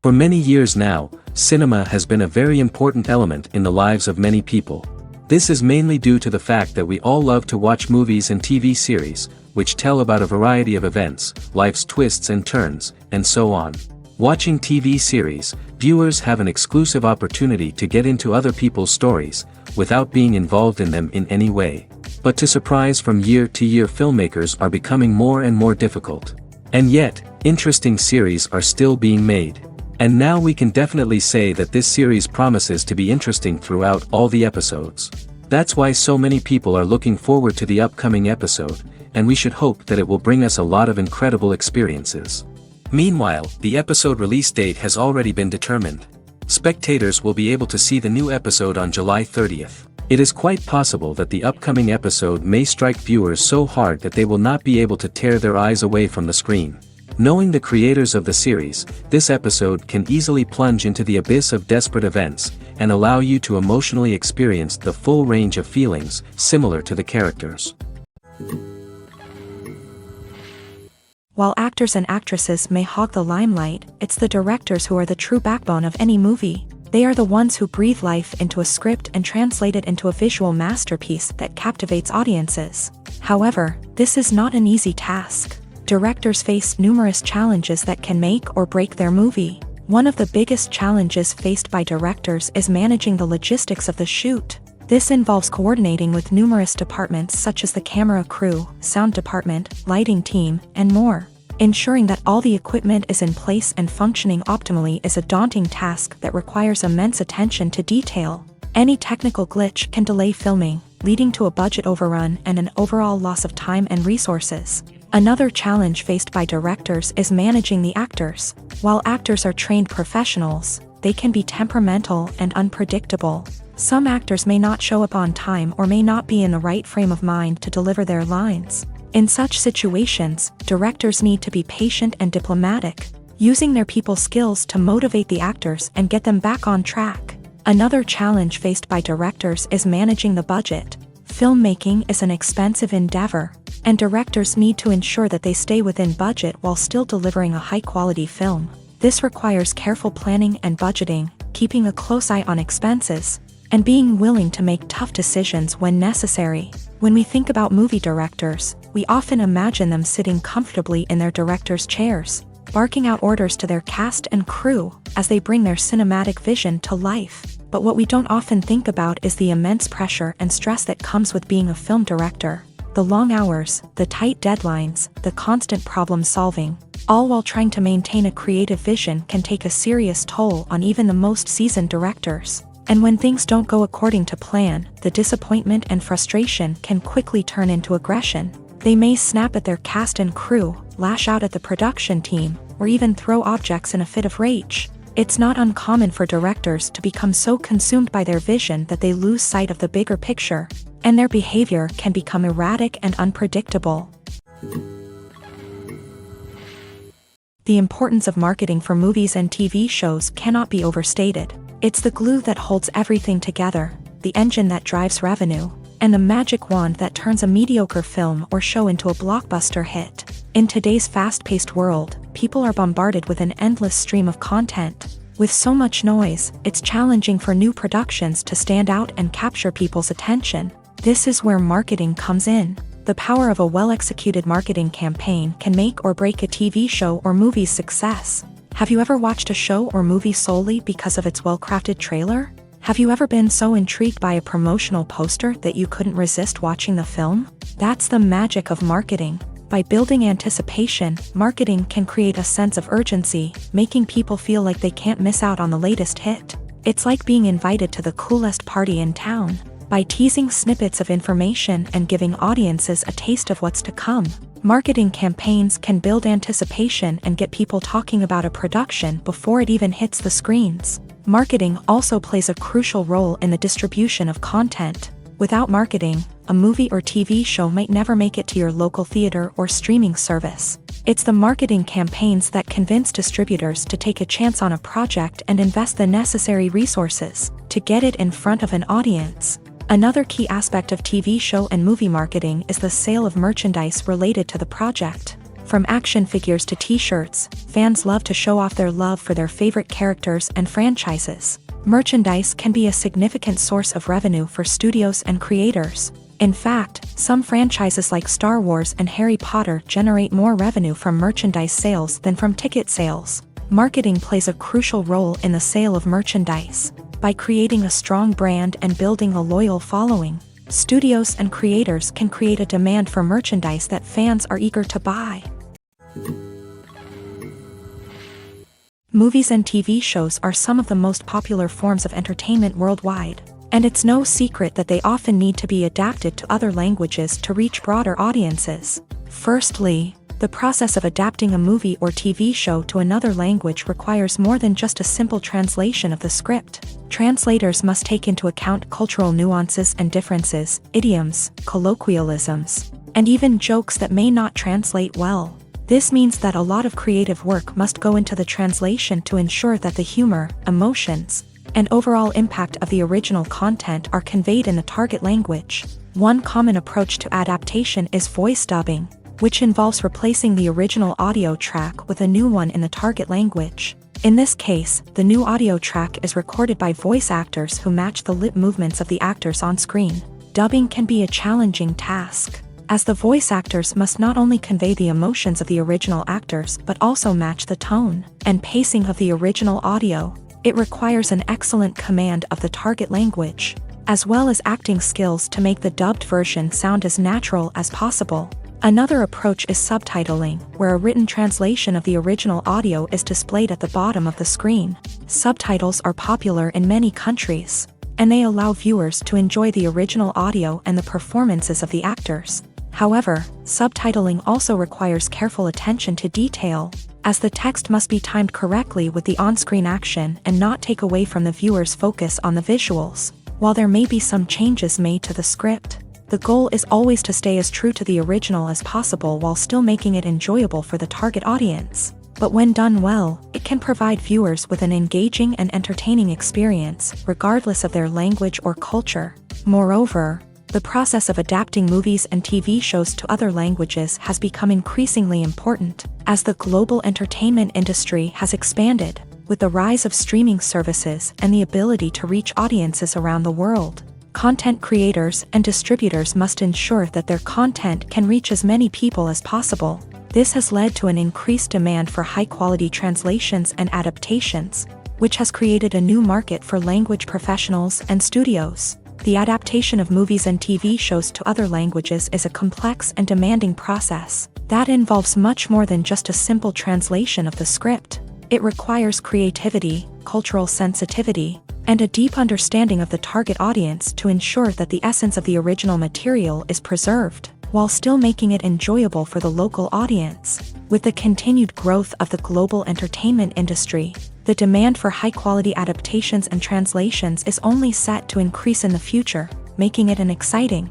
For many years now, cinema has been a very important element in the lives of many people. This is mainly due to the fact that we all love to watch movies and TV series, which tell about a variety of events, life's twists and turns, and so on. Watching TV series, viewers have an exclusive opportunity to get into other people's stories, without being involved in them in any way. But to surprise from year to year, filmmakers are becoming more and more difficult. And yet, interesting series are still being made. And now we can definitely say that this series promises to be interesting throughout all the episodes. That's why so many people are looking forward to the upcoming episode, and we should hope that it will bring us a lot of incredible experiences. Meanwhile, the episode release date has already been determined. Spectators will be able to see the new episode on July 30th. It is quite possible that the upcoming episode may strike viewers so hard that they will not be able to tear their eyes away from the screen. Knowing the creators of the series, this episode can easily plunge into the abyss of desperate events, and allow you to emotionally experience the full range of feelings, similar to the characters. While actors and actresses may hog the limelight, it's the directors who are the true backbone of any movie. They are the ones who breathe life into a script and translate it into a visual masterpiece that captivates audiences. However, this is not an easy task. Directors face numerous challenges that can make or break their movie. One of the biggest challenges faced by directors is managing the logistics of the shoot. This involves coordinating with numerous departments such as the camera crew, sound department, lighting team, and more. Ensuring that all the equipment is in place and functioning optimally is a daunting task that requires immense attention to detail. Any technical glitch can delay filming, leading to a budget overrun and an overall loss of time and resources. Another challenge faced by directors is managing the actors. While actors are trained professionals, they can be temperamental and unpredictable. Some actors may not show up on time or may not be in the right frame of mind to deliver their lines. In such situations, directors need to be patient and diplomatic, using their people skills to motivate the actors and get them back on track. Another challenge faced by directors is managing the budget. Filmmaking is an expensive endeavor, and directors need to ensure that they stay within budget while still delivering a high-quality film. This requires careful planning and budgeting, keeping a close eye on expenses, and being willing to make tough decisions when necessary. When we think about movie directors, we often imagine them sitting comfortably in their director's chairs, barking out orders to their cast and crew as they bring their cinematic vision to life. But what we don't often think about is the immense pressure and stress that comes with being a film director. The long hours, the tight deadlines, the constant problem solving, all while trying to maintain a creative vision can take a serious toll on even the most seasoned directors. And when things don't go according to plan, the disappointment and frustration can quickly turn into aggression. They may snap at their cast and crew, lash out at the production team, or even throw objects in a fit of rage. It's not uncommon for directors to become so consumed by their vision that they lose sight of the bigger picture, and their behavior can become erratic and unpredictable. The importance of marketing for movies and TV shows cannot be overstated. It's the glue that holds everything together, the engine that drives revenue, and the magic wand that turns a mediocre film or show into a blockbuster hit. In today's fast-paced world, people are bombarded with an endless stream of content. With so much noise, it's challenging for new productions to stand out and capture people's attention. This is where marketing comes in. The power of a well-executed marketing campaign can make or break a TV show or movie's success. Have you ever watched a show or movie solely because of its well-crafted trailer? Have you ever been so intrigued by a promotional poster that you couldn't resist watching the film? That's the magic of marketing. By building anticipation, marketing can create a sense of urgency, making people feel like they can't miss out on the latest hit. It's like being invited to the coolest party in town. By teasing snippets of information and giving audiences a taste of what's to come, marketing campaigns can build anticipation and get people talking about a production before it even hits the screens. Marketing also plays a crucial role in the distribution of content. Without marketing, a movie or TV show might never make it to your local theater or streaming service. It's the marketing campaigns that convince distributors to take a chance on a project and invest the necessary resources to get it in front of an audience. Another key aspect of TV show and movie marketing is the sale of merchandise related to the project. From action figures to t-shirts, fans love to show off their love for their favorite characters and franchises. Merchandise can be a significant source of revenue for studios and creators. In fact, some franchises like Star Wars and Harry Potter generate more revenue from merchandise sales than from ticket sales. Marketing plays a crucial role in the sale of merchandise. By creating a strong brand and building a loyal following, studios and creators can create a demand for merchandise that fans are eager to buy. Movies and TV shows are some of the most popular forms of entertainment worldwide, and it's no secret that they often need to be adapted to other languages to reach broader audiences. Firstly, the process of adapting a movie or TV show to another language requires more than just a simple translation of the script. Translators must take into account cultural nuances and differences, idioms, colloquialisms, and even jokes that may not translate well. This means that a lot of creative work must go into the translation to ensure that the humor, emotions, and overall impact of the original content are conveyed in the target language. One common approach to adaptation is voice dubbing, which involves replacing the original audio track with a new one in the target language. In this case, the new audio track is recorded by voice actors who match the lip movements of the actors on screen. Dubbing can be a challenging task, as the voice actors must not only convey the emotions of the original actors but also match the tone and pacing of the original audio. It requires an excellent command of the target language, as well as acting skills to make the dubbed version sound as natural as possible. Another approach is subtitling, where a written translation of the original audio is displayed at the bottom of the screen. Subtitles are popular in many countries, and they allow viewers to enjoy the original audio and the performances of the actors. However, subtitling also requires careful attention to detail, as the text must be timed correctly with the on-screen action and not take away from the viewer's focus on the visuals. While there may be some changes made to the script, the goal is always to stay as true to the original as possible while still making it enjoyable for the target audience. But when done well, it can provide viewers with an engaging and entertaining experience, regardless of their language or culture. Moreover, the process of adapting movies and TV shows to other languages has become increasingly important, as the global entertainment industry has expanded, with the rise of streaming services and the ability to reach audiences around the world. Content creators and distributors must ensure that their content can reach as many people as possible. This has led to an increased demand for high-quality translations and adaptations, which has created a new market for language professionals and studios. The adaptation of movies and TV shows to other languages is a complex and demanding process that involves much more than just a simple translation of the script. It requires creativity, cultural sensitivity, and a deep understanding of the target audience to ensure that the essence of the original material is preserved, while still making it enjoyable for the local audience. With the continued growth of the global entertainment industry, the demand for high-quality adaptations and translations is only set to increase in the future, making it an exciting.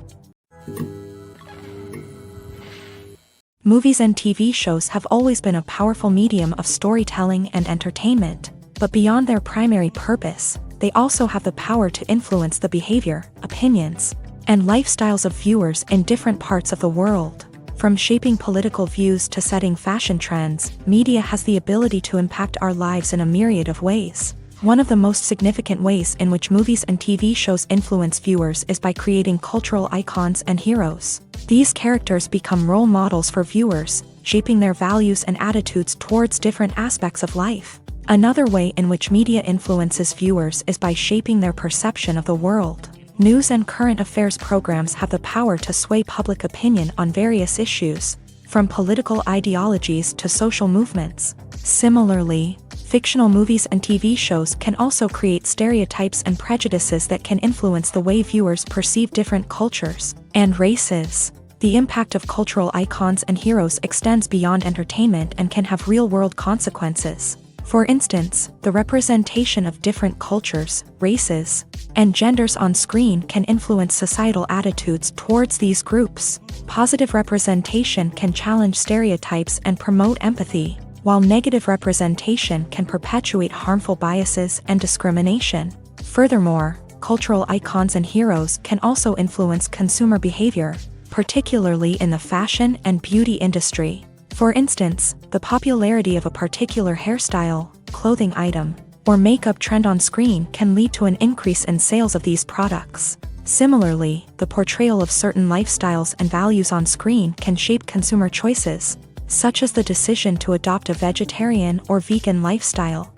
Movies and TV shows have always been a powerful medium of storytelling and entertainment, but beyond their primary purpose, they also have the power to influence the behavior, opinions, and lifestyles of viewers in different parts of the world. From shaping political views to setting fashion trends, media has the ability to impact our lives in a myriad of ways. One of the most significant ways in which movies and TV shows influence viewers is by creating cultural icons and heroes. These characters become role models for viewers, shaping their values and attitudes towards different aspects of life. Another way in which media influences viewers is by shaping their perception of the world. News and current affairs programs have the power to sway public opinion on various issues, from political ideologies to social movements. Similarly, fictional movies and TV shows can also create stereotypes and prejudices that can influence the way viewers perceive different cultures and races. The impact of cultural icons and heroes extends beyond entertainment and can have real-world consequences. For instance, the representation of different cultures, races, and genders on screen can influence societal attitudes towards these groups. Positive representation can challenge stereotypes and promote empathy, while negative representation can perpetuate harmful biases and discrimination. Furthermore, cultural icons and heroes can also influence consumer behavior, particularly in the fashion and beauty industry. For instance, the popularity of a particular hairstyle, clothing item, or makeup trend on screen can lead to an increase in sales of these products. Similarly, the portrayal of certain lifestyles and values on screen can shape consumer choices, such as the decision to adopt a vegetarian or vegan lifestyle.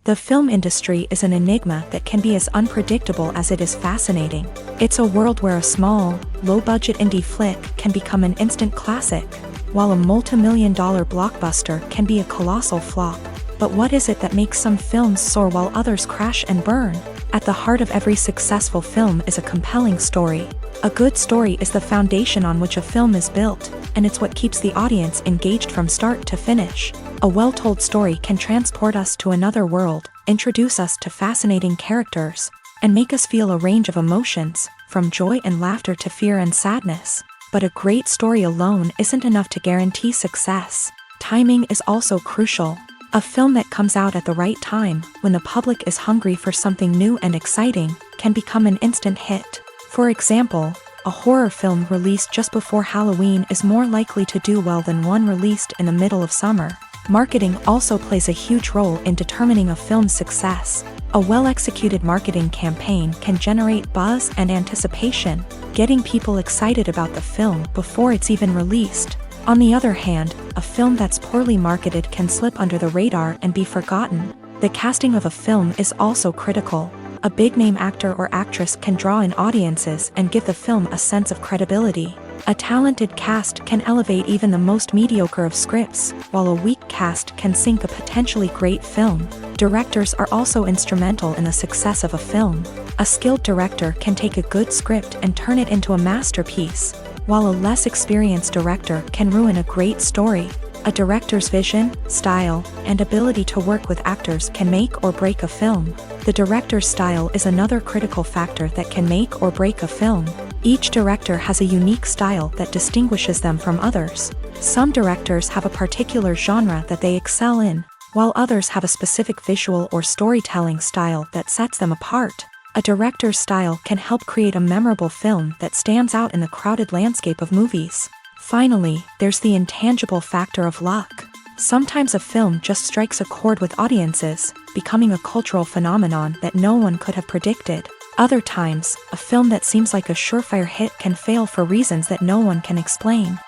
The film industry is an enigma that can be as unpredictable as it is fascinating. It's a world where a small, low-budget indie flick can become an instant classic, while a multi-million-dollar blockbuster can be a colossal flop. But what is it that makes some films soar while others crash and burn? At the heart of every successful film is a compelling story. A good story is the foundation on which a film is built, and it's what keeps the audience engaged from start to finish. A well-told story can transport us to another world, introduce us to fascinating characters, and make us feel a range of emotions, from joy and laughter to fear and sadness. But a great story alone isn't enough to guarantee success. Timing is also crucial. A film that comes out at the right time, when the public is hungry for something new and exciting, can become an instant hit. For example, a horror film released just before Halloween is more likely to do well than one released in the middle of summer. Marketing also plays a huge role in determining a film's success. A well-executed marketing campaign can generate buzz and anticipation, getting people excited about the film before it's even released. On the other hand, a film that's poorly marketed can slip under the radar and be forgotten. The casting of a film is also critical. A big-name actor or actress can draw in audiences and give the film a sense of credibility. A talented cast can elevate even the most mediocre of scripts, while a weak cast can sink a potentially great film. Directors are also instrumental in the success of a film. A skilled director can take a good script and turn it into a masterpiece, while a less experienced director can ruin a great story. A director's vision, style, and ability to work with actors can make or break a film. The director's style is another critical factor that can make or break a film. Each director has a unique style that distinguishes them from others. Some directors have a particular genre that they excel in, while others have a specific visual or storytelling style that sets them apart. A director's style can help create a memorable film that stands out in the crowded landscape of movies. Finally, there's the intangible factor of luck. Sometimes a film just strikes a chord with audiences, becoming a cultural phenomenon that no one could have predicted. Other times, a film that seems like a surefire hit can fail for reasons that no one can explain.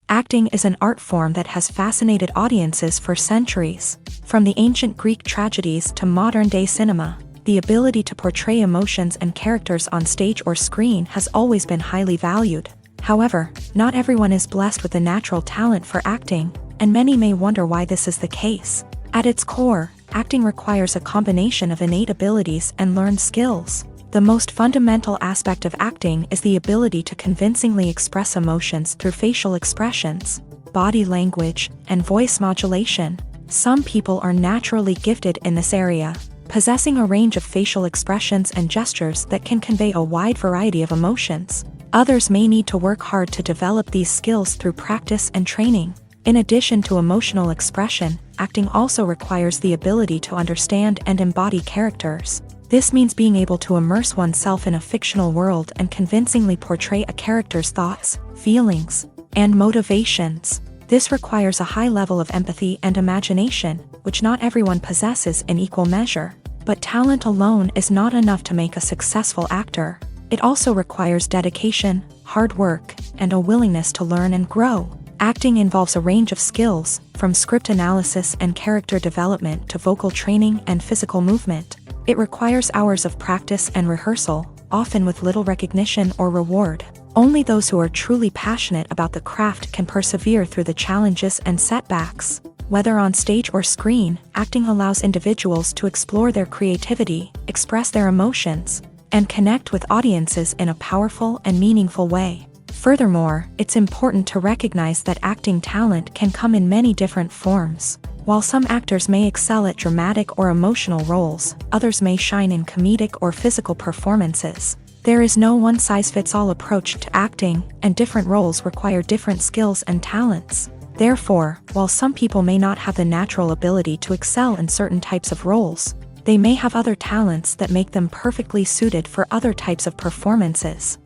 Acting is an art form that has fascinated audiences for centuries. From the ancient Greek tragedies to modern-day cinema, the ability to portray emotions and characters on stage or screen has always been highly valued. However, not everyone is blessed with the natural talent for acting, and many may wonder why this is the case. At its core, acting requires a combination of innate abilities and learned skills. The most fundamental aspect of acting is the ability to convincingly express emotions through facial expressions, body language, and voice modulation. Some people are naturally gifted in this area, possessing a range of facial expressions and gestures that can convey a wide variety of emotions. Others may need to work hard to develop these skills through practice and training. In addition to emotional expression, acting also requires the ability to understand and embody characters. This means being able to immerse oneself in a fictional world and convincingly portray a character's thoughts, feelings, and motivations. This requires a high level of empathy and imagination, which not everyone possesses in equal measure. But talent alone is not enough to make a successful actor. It also requires dedication, hard work, and a willingness to learn and grow. Acting involves a range of skills, from script analysis and character development to vocal training and physical movement. It requires hours of practice and rehearsal, often with little recognition or reward. Only those who are truly passionate about the craft can persevere through the challenges and setbacks. Whether on stage or screen, acting allows individuals to explore their creativity, express their emotions, and connect with audiences in a powerful and meaningful way. Furthermore, it's important to recognize that acting talent can come in many different forms. While some actors may excel at dramatic or emotional roles, others may shine in comedic or physical performances. There is no one-size-fits-all approach to acting, and different roles require different skills and talents. Therefore, while some people may not have the natural ability to excel in certain types of roles, They may have other talents that make them perfectly suited for other types of performances.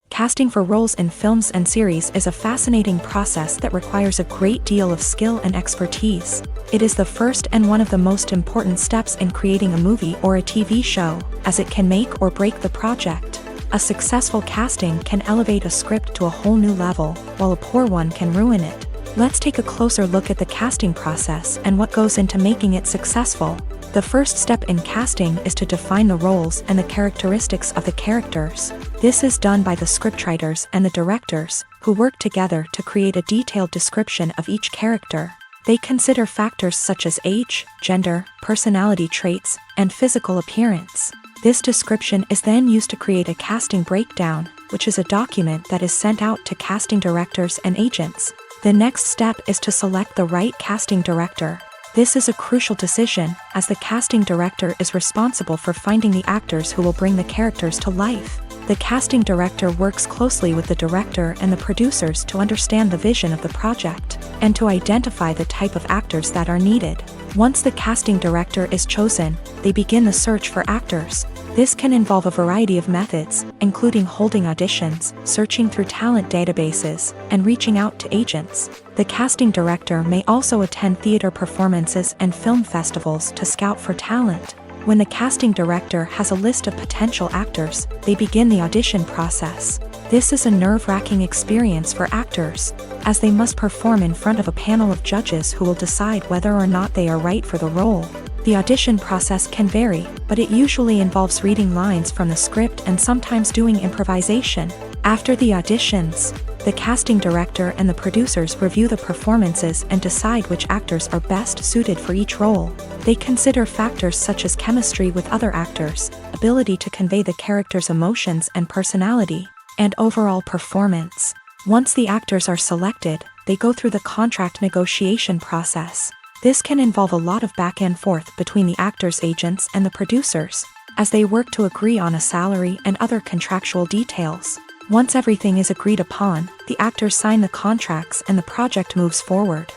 Casting for roles in films and series is a fascinating process that requires a great deal of skill and expertise. It is the first and one of the most important steps in creating a movie or a TV show, as it can make or break the project. A successful casting can elevate a script to a whole new level, while a poor one can ruin it. Let's take a closer look at the casting process and what goes into making it successful. The first step in casting is to define the roles and the characteristics of the characters. This is done by the scriptwriters and the directors, who work together to create a detailed description of each character. They consider factors such as age, gender, personality traits, and physical appearance. This description is then used to create a casting breakdown, which is a document that is sent out to casting directors and agents. The next step is to select the right casting director. This is a crucial decision, as the casting director is responsible for finding the actors who will bring the characters to life. The casting director works closely with the director and the producers to understand the vision of the project, and to identify the type of actors that are needed. Once the casting director is chosen, they begin the search for actors. This can involve a variety of methods, including holding auditions, searching through talent databases, and reaching out to agents. The casting director may also attend theater performances and film festivals to scout for talent. When the casting director has a list of potential actors, they begin the audition process. This is a nerve-wracking experience for actors, as they must perform in front of a panel of judges who will decide whether or not they are right for the role. The audition process can vary, but it usually involves reading lines from the script and sometimes doing improvisation. After the auditions, the casting director and the producers review the performances and decide which actors are best suited for each role. They consider factors such as chemistry with other actors, ability to convey the character's emotions and personality, and overall performance. Once the actors are selected, they go through the contract negotiation process. This can involve a lot of back and forth between the actors' agents and the producers, as they work to agree on a salary and other contractual details. Once everything is agreed upon, the actors sign the contracts and the project moves forward.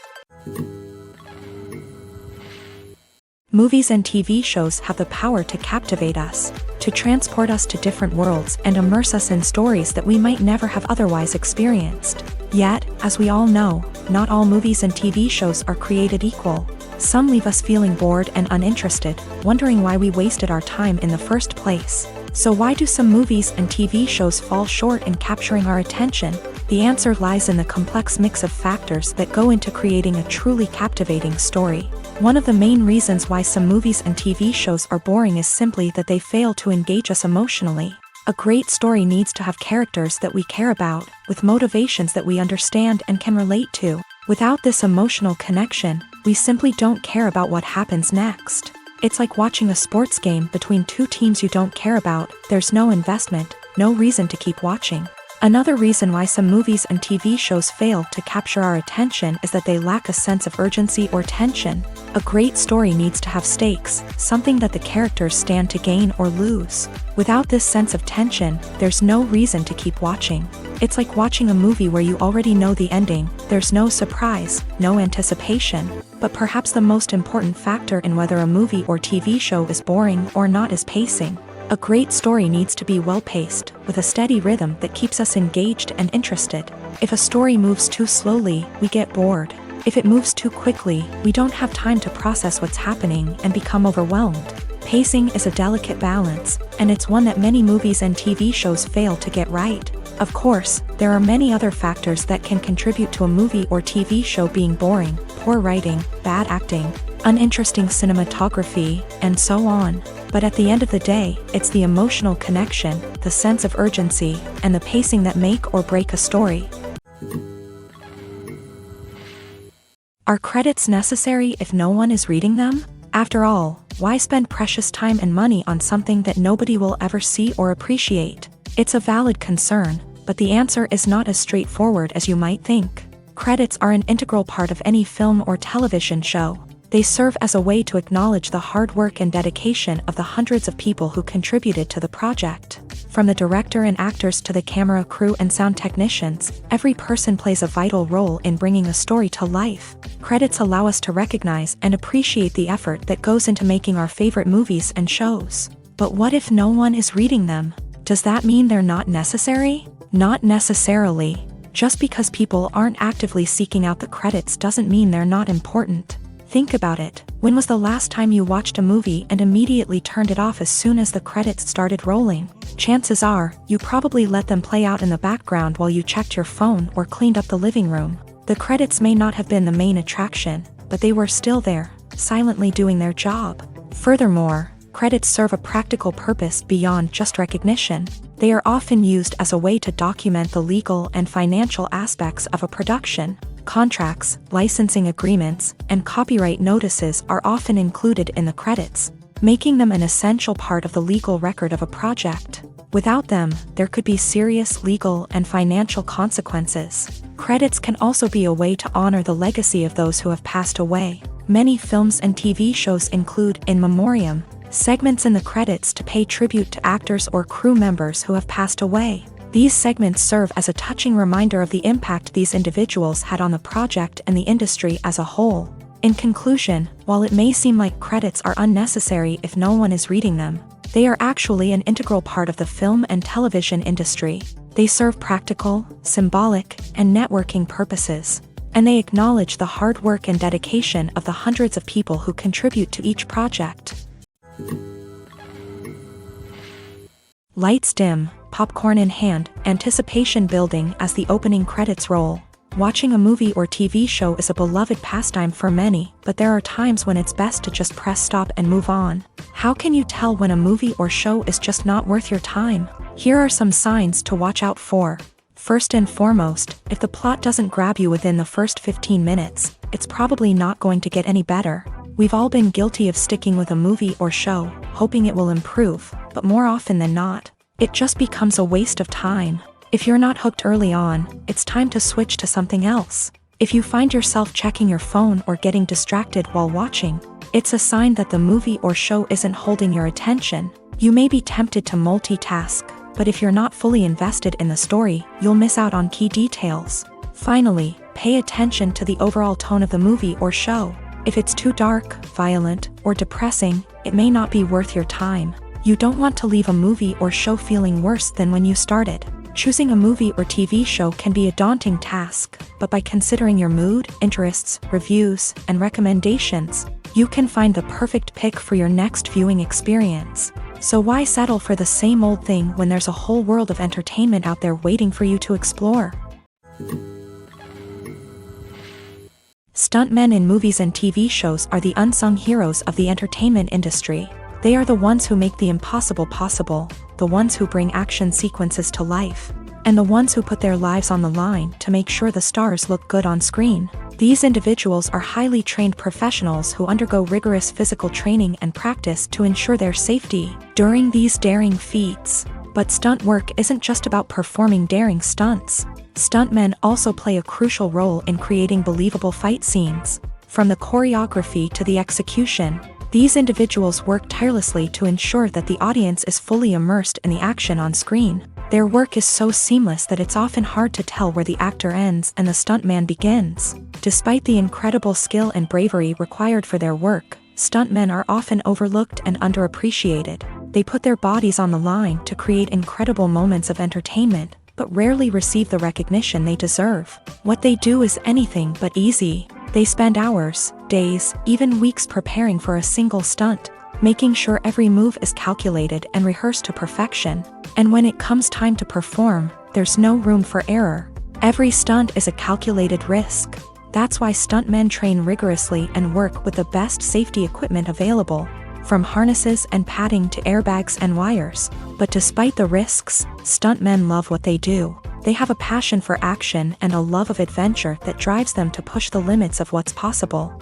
Movies and TV shows have the power to captivate us, to transport us to different worlds and immerse us in stories that we might never have otherwise experienced. Yet, as we all know, not all movies and TV shows are created equal. Some leave us feeling bored and uninterested, wondering why we wasted our time in the first place. So why do some movies and TV shows fall short in capturing our attention? The answer lies in the complex mix of factors that go into creating a truly captivating story. One of the main reasons why some movies and TV shows are boring is simply that they fail to engage us emotionally. A great story needs to have characters that we care about, with motivations that we understand and can relate to. Without this emotional connection, we simply don't care about what happens next. It's like watching a sports game between two teams you don't care about. There's no investment, no reason to keep watching. Another reason why some movies and TV shows fail to capture our attention is that they lack a sense of urgency or tension. A great story needs to have stakes, something that the characters stand to gain or lose. Without this sense of tension, there's no reason to keep watching. It's like watching a movie where you already know the ending. There's no surprise, no anticipation. But perhaps the most important factor in whether a movie or TV show is boring or not is pacing. A great story needs to be well-paced, with a steady rhythm that keeps us engaged and interested. If a story moves too slowly, we get bored. If it moves too quickly, we don't have time to process what's happening and become overwhelmed. Pacing is a delicate balance, and it's one that many movies and TV shows fail to get right. Of course, there are many other factors that can contribute to a movie or TV show being boring: poor writing, bad acting, uninteresting cinematography, and so on. But at the end of the day, it's the emotional connection, the sense of urgency, and the pacing that make or break a story. Are credits necessary if no one is reading them? After all, why spend precious time and money on something that nobody will ever see or appreciate? It's a valid concern, but the answer is not as straightforward as you might think. Credits are an integral part of any film or television show. They serve as a way to acknowledge the hard work and dedication of the hundreds of people who contributed to the project. From the director and actors to the camera crew and sound technicians, every person plays a vital role in bringing a story to life. Credits allow us to recognize and appreciate the effort that goes into making our favorite movies and shows. But what if no one is reading them? Does that mean they're not necessary? Not necessarily. Just because people aren't actively seeking out the credits doesn't mean they're not important. Think about it. When was the last time you watched a movie and immediately turned it off as soon as the credits started rolling? Chances are, you probably let them play out in the background while you checked your phone or cleaned up the living room. The credits may not have been the main attraction, but they were still there, silently doing their job. Furthermore, credits serve a practical purpose beyond just recognition. They are often used as a way to document the legal and financial aspects of a production. Contracts, licensing agreements, and copyright notices are often included in the credits, making them an essential part of the legal record of a project. Without them, there could be serious legal and financial consequences. Credits can also be a way to honor the legacy of those who have passed away. Many films and TV shows include in memoriam segments in the credits to pay tribute to actors or crew members who have passed away. These segments serve as a touching reminder of the impact these individuals had on the project and the industry as a whole. In conclusion, while it may seem like credits are unnecessary if no one is reading them, they are actually an integral part of the film and television industry. They serve practical, symbolic, and networking purposes, and they acknowledge the hard work and dedication of the hundreds of people who contribute to each project. Lights dim, popcorn in hand, anticipation building as the opening credits roll. Watching a movie or TV show is a beloved pastime for many, but there are times when it's best to just press stop and move on. How can you tell when a movie or show is just not worth your time? Here are some signs to watch out for. First and foremost, if the plot doesn't grab you within the first 15 minutes, it's probably not going to get any better. We've all been guilty of sticking with a movie or show, hoping it will improve, but more often than not, it just becomes a waste of time. If you're not hooked early on, it's time to switch to something else. If you find yourself checking your phone or getting distracted while watching, it's a sign that the movie or show isn't holding your attention. You may be tempted to multitask, but if you're not fully invested in the story, you'll miss out on key details. Finally, pay attention to the overall tone of the movie or show. If it's too dark, violent, or depressing, it may not be worth your time. You don't want to leave a movie or show feeling worse than when you started. Choosing a movie or TV show can be a daunting task, but by considering your mood, interests, reviews, and recommendations, you can find the perfect pick for your next viewing experience. So why settle for the same old thing when there's a whole world of entertainment out there waiting for you to explore? Stuntmen in movies and TV shows are the unsung heroes of the entertainment industry. They are the ones who make the impossible possible, the ones who bring action sequences to life, and the ones who put their lives on the line to make sure the stars look good on screen. These individuals are highly trained professionals who undergo rigorous physical training and practice to ensure their safety during these daring feats. But stunt work isn't just about performing daring stunts. Stuntmen also play a crucial role in creating believable fight scenes. From the choreography to the execution, these individuals work tirelessly to ensure that the audience is fully immersed in the action on screen. Their work is so seamless that it's often hard to tell where the actor ends and the stuntman begins. Despite the incredible skill and bravery required for their work, stuntmen are often overlooked and underappreciated. They put their bodies on the line to create incredible moments of entertainment, but rarely receive the recognition they deserve. What they do is anything but easy. They spend hours, days, even weeks preparing for a single stunt, making sure every move is calculated and rehearsed to perfection. And when it comes time to perform, there's no room for error. Every stunt is a calculated risk. That's why stuntmen train rigorously and work with the best safety equipment available, from harnesses and padding to airbags and wires. But despite the risks, stuntmen love what they do. They have a passion for action and a love of adventure that drives them to push the limits of what's possible.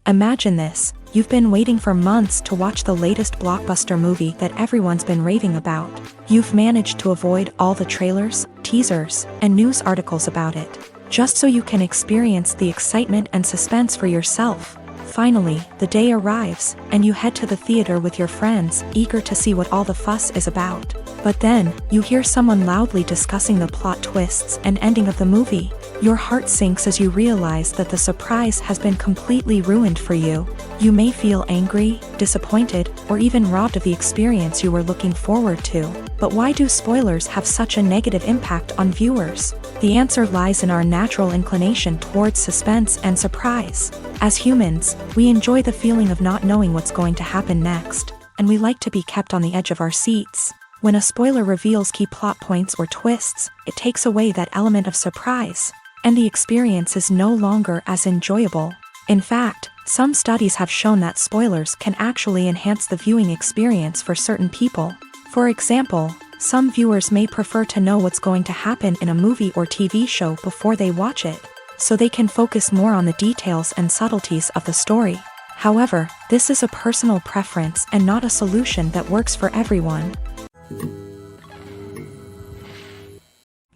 Imagine this. You've been waiting for months to watch the latest blockbuster movie that everyone's been raving about. You've managed to avoid all the trailers, teasers, and news articles about it, just so you can experience the excitement and suspense for yourself. Finally, the day arrives, and you head to the theater with your friends, eager to see what all the fuss is about. But then, you hear someone loudly discussing the plot twists and ending of the movie. Your heart sinks as you realize that the surprise has been completely ruined for you. You may feel angry, disappointed, or even robbed of the experience you were looking forward to. But why do spoilers have such a negative impact on viewers? The answer lies in our natural inclination towards suspense and surprise. As humans, we enjoy the feeling of not knowing what's going to happen next, and we like to be kept on the edge of our seats. When a spoiler reveals key plot points or twists, it takes away that element of surprise, and the experience is no longer as enjoyable. In fact, some studies have shown that spoilers can actually enhance the viewing experience for certain people. For example, some viewers may prefer to know what's going to happen in a movie or TV show before they watch it, so they can focus more on the details and subtleties of the story. However, this is a personal preference and not a solution that works for everyone.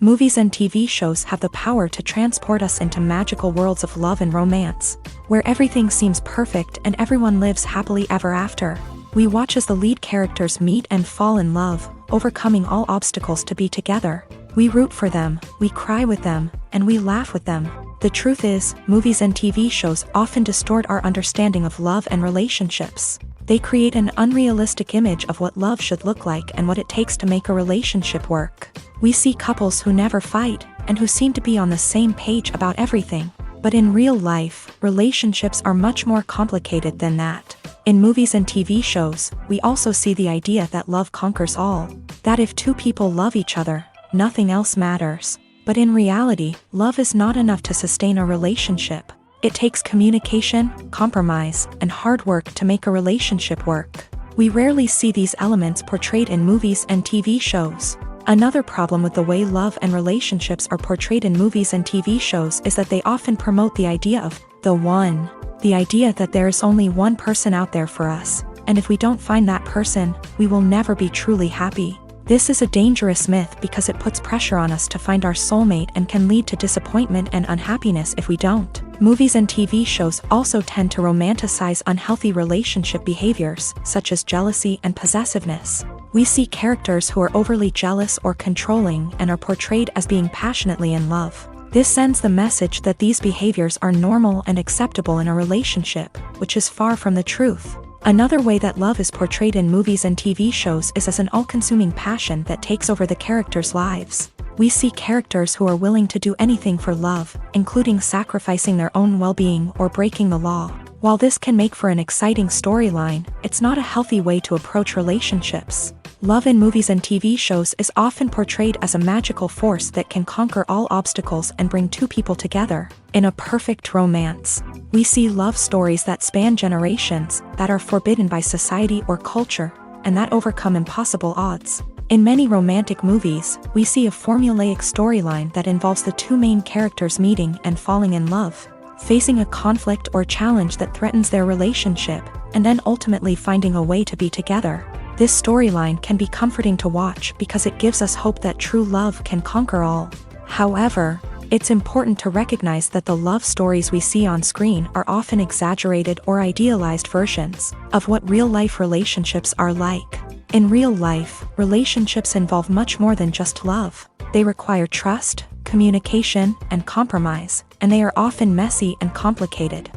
Movies and TV shows have the power to transport us into magical worlds of love and romance, where everything seems perfect and everyone lives happily ever after. We watch as the lead characters meet and fall in love, overcoming all obstacles to be together. We root for them, we cry with them, and we laugh with them. The truth is, movies and TV shows often distort our understanding of love and relationships. They create an unrealistic image of what love should look like and what it takes to make a relationship work. We see couples who never fight, and who seem to be on the same page about everything. But in real life, relationships are much more complicated than that. In movies and TV shows, we also see the idea that love conquers all. That if two people love each other, nothing else matters. But in reality, love is not enough to sustain a relationship. It takes communication, compromise, and hard work to make a relationship work. We rarely see these elements portrayed in movies and TV shows. Another problem with the way love and relationships are portrayed in movies and TV shows is that they often promote the idea of the one. The idea that there is only one person out there for us, and if we don't find that person, we will never be truly happy. This is a dangerous myth because it puts pressure on us to find our soulmate and can lead to disappointment and unhappiness if we don't. Movies and TV shows also tend to romanticize unhealthy relationship behaviors, such as jealousy and possessiveness. We see characters who are overly jealous or controlling and are portrayed as being passionately in love. This sends the message that these behaviors are normal and acceptable in a relationship, which is far from the truth. Another way that love is portrayed in movies and TV shows is as an all-consuming passion that takes over the characters' lives. We see characters who are willing to do anything for love, including sacrificing their own well-being or breaking the law. While this can make for an exciting storyline, it's not a healthy way to approach relationships. Love in movies and TV shows is often portrayed as a magical force that can conquer all obstacles and bring two people together. In a perfect romance, we see love stories that span generations, that are forbidden by society or culture, and that overcome impossible odds. In many romantic movies, we see a formulaic storyline that involves the two main characters meeting and falling in love, facing a conflict or challenge that threatens their relationship, and then ultimately finding a way to be together. This storyline can be comforting to watch because it gives us hope that true love can conquer all. However, it's important to recognize that the love stories we see on screen are often exaggerated or idealized versions of what real-life relationships are like. In real life, relationships involve much more than just love. They require trust, communication, and compromise, and they are often messy and complicated.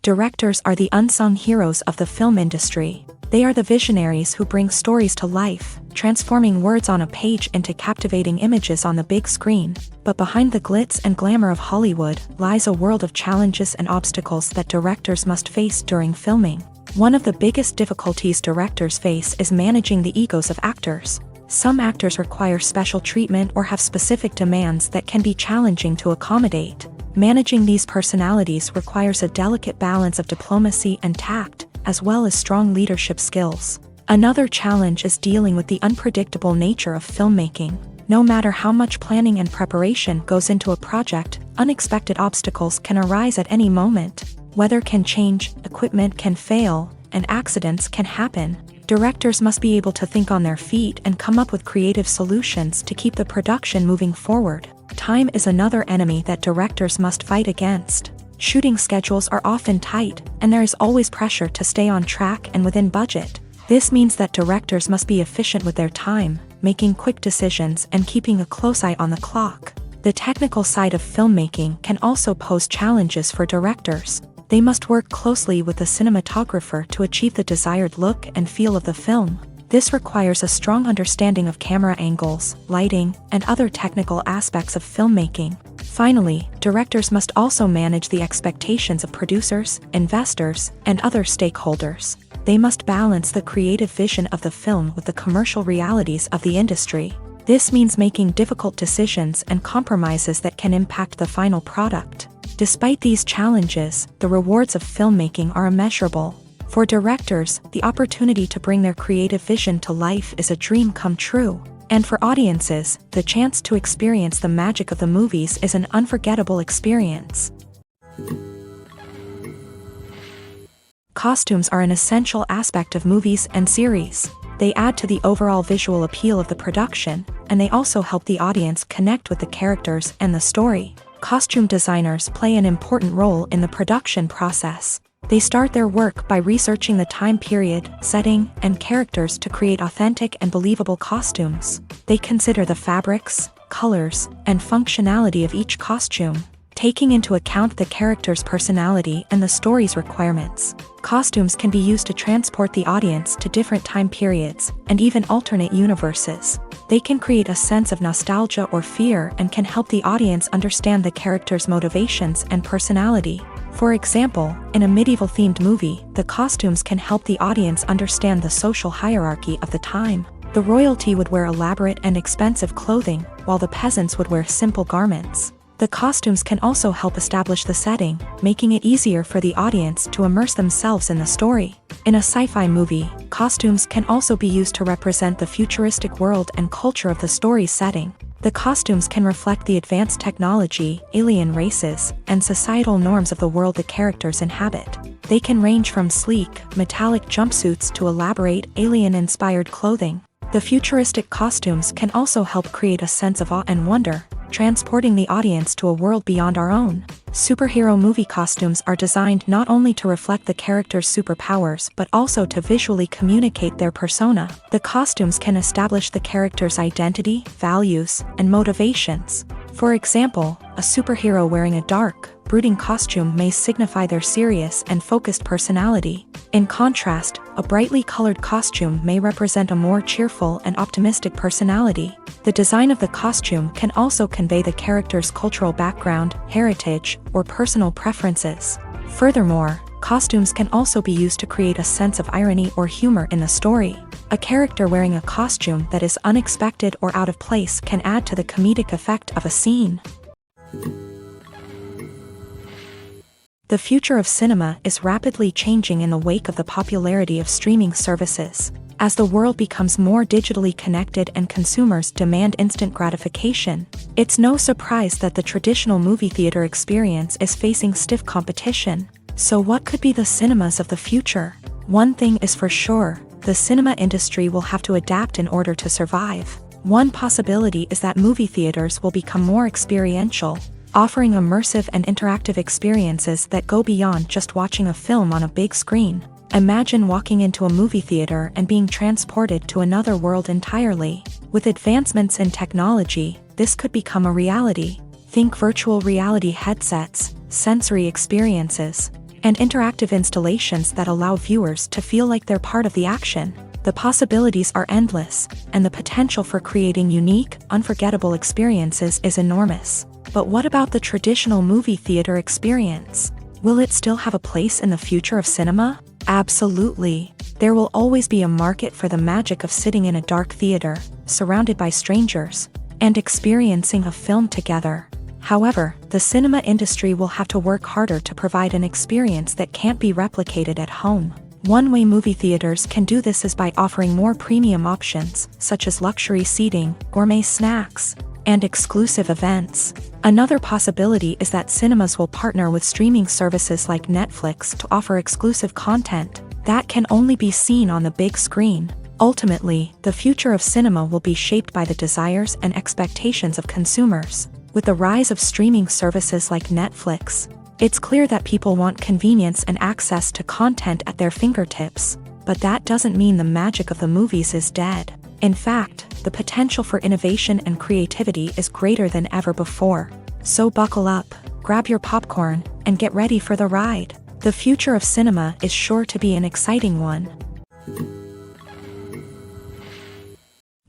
Directors are the unsung heroes of the film industry. They are the visionaries who bring stories to life, transforming words on a page into captivating images on the big screen. But behind the glitz and glamour of Hollywood lies a world of challenges and obstacles that directors must face during filming. One of the biggest difficulties directors face is managing the egos of actors. Some actors require special treatment or have specific demands that can be challenging to accommodate. Managing these personalities requires a delicate balance of diplomacy and tact, as well as strong leadership skills. Another challenge is dealing with the unpredictable nature of filmmaking. No matter how much planning and preparation goes into a project, unexpected obstacles can arise at any moment. Weather can change, equipment can fail, and accidents can happen. Directors must be able to think on their feet and come up with creative solutions to keep the production moving forward. time is another enemy that directors must fight against. Shooting schedules are often tight, and there is always pressure to stay on track and within budget. This means that directors must be efficient with their time, making quick decisions and keeping a close eye on the clock. The technical side of filmmaking can also pose challenges for directors. They must work closely with the cinematographer to achieve the desired look and feel of the film. This requires a strong understanding of camera angles, lighting, and other technical aspects of filmmaking. Finally, directors must also manage the expectations of producers, investors, and other stakeholders. They must balance the creative vision of the film with the commercial realities of the industry. This means making difficult decisions and compromises that can impact the final product. Despite these challenges, the rewards of filmmaking are immeasurable. For directors, the opportunity to bring their creative vision to life is a dream come true. And for audiences, the chance to experience the magic of the movies is an unforgettable experience. Costumes are an essential aspect of movies and series. They add to the overall visual appeal of the production, and they also help the audience connect with the characters and the story. Costume designers play an important role in the production process. They start their work by researching the time period, setting, and characters to create authentic and believable costumes. They consider the fabrics, colors, and functionality of each costume, taking into account the character's personality and the story's requirements. Costumes can be used to transport the audience to different time periods and even alternate universes. They can create a sense of nostalgia or fear and can help the audience understand the character's motivations and personality. For example, in a medieval-themed movie, the costumes can help the audience understand the social hierarchy of the time. The royalty would wear elaborate and expensive clothing, while the peasants would wear simple garments. The costumes can also help establish the setting, making it easier for the audience to immerse themselves in the story. In a sci-fi movie, costumes can also be used to represent the futuristic world and culture of the story's setting. The costumes can reflect the advanced technology, alien races, and societal norms of the world the characters inhabit. They can range from sleek, metallic jumpsuits to elaborate, alien-inspired clothing. The futuristic costumes can also help create a sense of awe and wonder, transporting the audience to a world beyond our own. Superhero movie costumes are designed not only to reflect the character's superpowers but also to visually communicate their persona. The costumes can establish the character's identity, values, and motivations. For example, a superhero wearing a dark, brooding costume may signify their serious and focused personality. In contrast, a brightly colored costume may represent a more cheerful and optimistic personality. The design of the costume can also convey the character's cultural background, heritage, or personal preferences. Furthermore, costumes can also be used to create a sense of irony or humor in the story. A character wearing a costume that is unexpected or out of place can add to the comedic effect of a scene. The future of cinema is rapidly changing in the wake of the popularity of streaming services. As the world becomes more digitally connected and consumers demand instant gratification, it's no surprise that the traditional movie theater experience is facing stiff competition. So what could be the cinemas of the future? One thing is for sure, the cinema industry will have to adapt in order to survive. One possibility is that movie theaters will become more experiential, offering immersive and interactive experiences that go beyond just watching a film on a big screen. Imagine walking into a movie theater and being transported to another world entirely. With advancements in technology, this could become a reality. Think virtual reality headsets, sensory experiences, and interactive installations that allow viewers to feel like they're part of the action. The possibilities are endless, and the potential for creating unique, unforgettable experiences is enormous. But what about the traditional movie theater experience? Will it still have a place in the future of cinema? Absolutely. There will always be a market for the magic of sitting in a dark theater, surrounded by strangers, and experiencing a film together. However, the cinema industry will have to work harder to provide an experience that can't be replicated at home. One way movie theaters can do this is by offering more premium options, such as luxury seating, gourmet snacks, and exclusive events. Another possibility is that cinemas will partner with streaming services like Netflix to offer exclusive content that can only be seen on the big screen. Ultimately, the future of cinema will be shaped by the desires and expectations of consumers. With the rise of streaming services like Netflix, it's clear that people want convenience and access to content at their fingertips. But that doesn't mean the magic of the movies is dead. In fact, the potential for innovation and creativity is greater than ever before. So buckle up, grab your popcorn, and get ready for the ride. The future of cinema is sure to be an exciting one.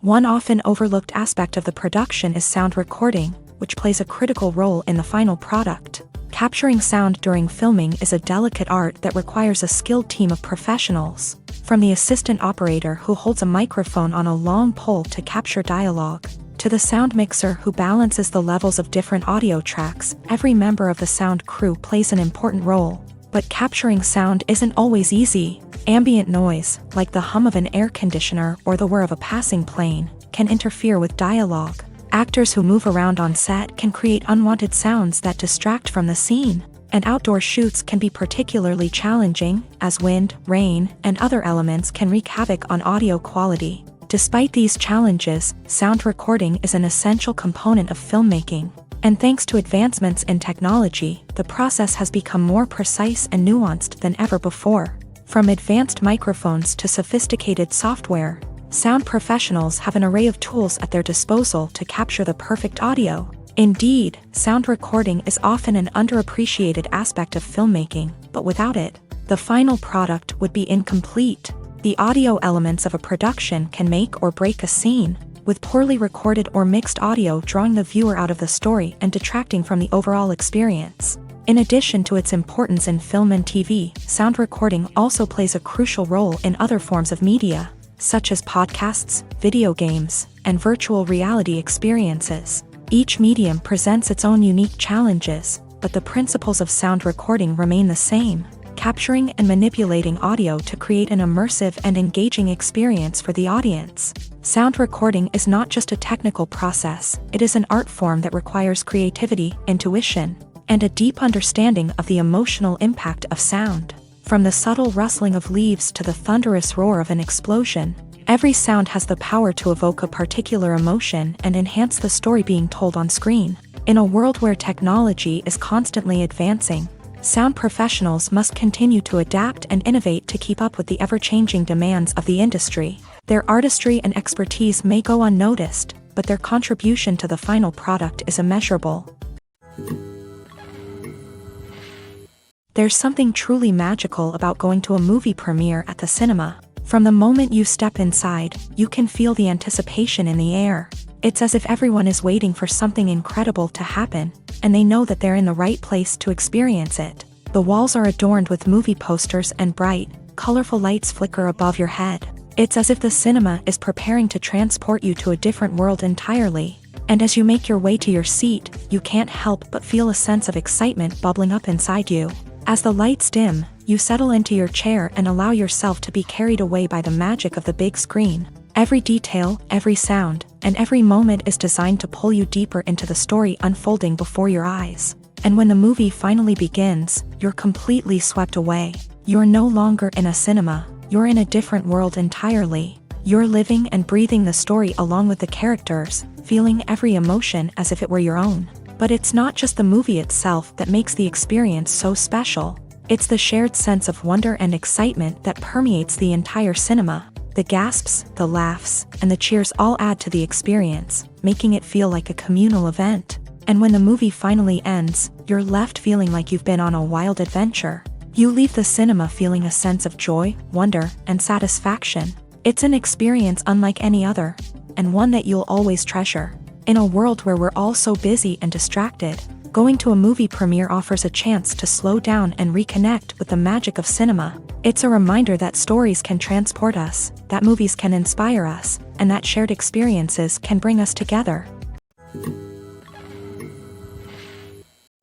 One often overlooked aspect of the production is sound recording, which plays a critical role in the final product. Capturing sound during filming is a delicate art that requires a skilled team of professionals. From the assistant operator who holds a microphone on a long pole to capture dialogue, to the sound mixer who balances the levels of different audio tracks, every member of the sound crew plays an important role. But capturing sound isn't always easy. Ambient noise, like the hum of an air conditioner or the whir of a passing plane, can interfere with dialogue. Actors who move around on set can create unwanted sounds that distract from the scene. And outdoor shoots can be particularly challenging, as wind, rain, and other elements can wreak havoc on audio quality. Despite these challenges, sound recording is an essential component of filmmaking. And thanks to advancements in technology, the process has become more precise and nuanced than ever before. From advanced microphones to sophisticated software, sound professionals have an array of tools at their disposal to capture the perfect audio. Indeed, sound recording is often an underappreciated aspect of filmmaking, but without it, the final product would be incomplete. The audio elements of a production can make or break a scene, with poorly recorded or mixed audio drawing the viewer out of the story and detracting from the overall experience. In addition to its importance in film and TV, sound recording also plays a crucial role in other forms of media, such as podcasts, video games, and virtual reality experiences. Each medium presents its own unique challenges, but the principles of sound recording remain the same, capturing and manipulating audio to create an immersive and engaging experience for the audience. Sound recording is not just a technical process, it is an art form that requires creativity, intuition, and a deep understanding of the emotional impact of sound. From the subtle rustling of leaves to the thunderous roar of an explosion, every sound has the power to evoke a particular emotion and enhance the story being told on screen. In a world where technology is constantly advancing, sound professionals must continue to adapt and innovate to keep up with the ever-changing demands of the industry. Their artistry and expertise may go unnoticed, but their contribution to the final product is immeasurable. There's something truly magical about going to a movie premiere at the cinema. From the moment you step inside, you can feel the anticipation in the air. It's as if everyone is waiting for something incredible to happen, and they know that they're in the right place to experience it. The walls are adorned with movie posters and bright, colorful lights flicker above your head. It's as if the cinema is preparing to transport you to a different world entirely. And as you make your way to your seat, you can't help but feel a sense of excitement bubbling up inside you. As the lights dim, you settle into your chair and allow yourself to be carried away by the magic of the big screen. Every detail, every sound, and every moment is designed to pull you deeper into the story unfolding before your eyes. And when the movie finally begins, you're completely swept away. You're no longer in a cinema, you're in a different world entirely. You're living and breathing the story along with the characters, feeling every emotion as if it were your own. But it's not just the movie itself that makes the experience so special. It's the shared sense of wonder and excitement that permeates the entire cinema. The gasps, the laughs, and the cheers all add to the experience, making it feel like a communal event. And when the movie finally ends, you're left feeling like you've been on a wild adventure. You leave the cinema feeling a sense of joy, wonder, and satisfaction. It's an experience unlike any other, and one that you'll always treasure. In a world where we're all so busy and distracted, going to a movie premiere offers a chance to slow down and reconnect with the magic of cinema. It's a reminder that stories can transport us, that movies can inspire us, and that shared experiences can bring us together.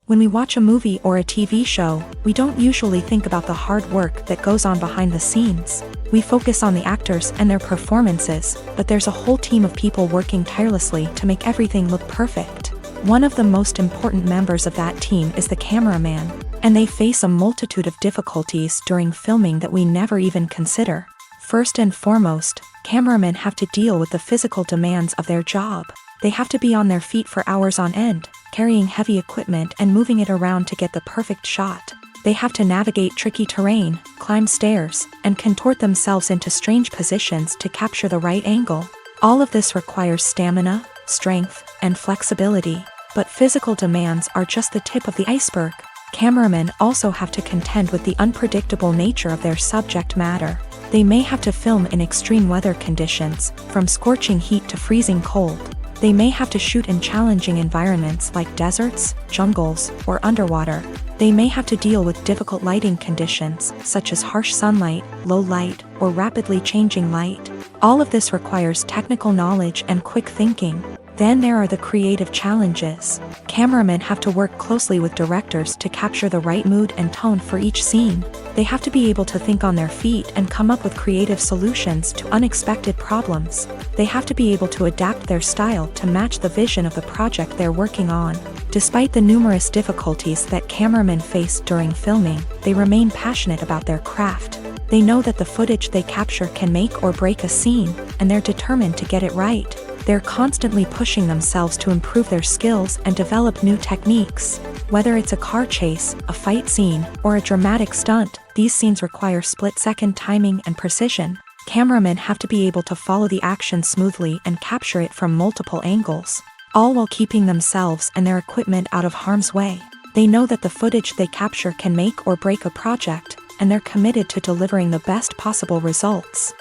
When we watch a movie or a TV show, we don't usually think about the hard work that goes on behind the scenes. We focus on the actors and their performances, but there's a whole team of people working tirelessly to make everything look perfect. One of the most important members of that team is the cameraman, and they face a multitude of difficulties during filming that we never even consider. First and foremost, cameramen have to deal with the physical demands of their job. They have to be on their feet for hours on end, carrying heavy equipment and moving it around to get the perfect shot. They have to navigate tricky terrain, climb stairs, and contort themselves into strange positions to capture the right angle. All of this requires stamina, strength, and flexibility. But physical demands are just the tip of the iceberg. Cameramen also have to contend with the unpredictable nature of their subject matter. They may have to film in extreme weather conditions, from scorching heat to freezing cold. They may have to shoot in challenging environments like deserts, jungles, or underwater. They may have to deal with difficult lighting conditions, such as harsh sunlight, low light, or rapidly changing light. All of this requires technical knowledge and quick thinking. Then there are the creative challenges. Cameramen have to work closely with directors to capture the right mood and tone for each scene. They have to be able to think on their feet and come up with creative solutions to unexpected problems. They have to be able to adapt their style to match the vision of the project they're working on. Despite the numerous difficulties that cameramen face during filming, they remain passionate about their craft. They know that the footage they capture can make or break a scene, and they're determined to get it right. They're constantly pushing themselves to improve their skills and develop new techniques. Whether it's a car chase, a fight scene, or a dramatic stunt, these scenes require split-second timing and precision. Cameramen have to be able to follow the action smoothly and capture it from multiple angles, all while keeping themselves and their equipment out of harm's way. They know that the footage they capture can make or break a project, and they're committed to delivering the best possible results.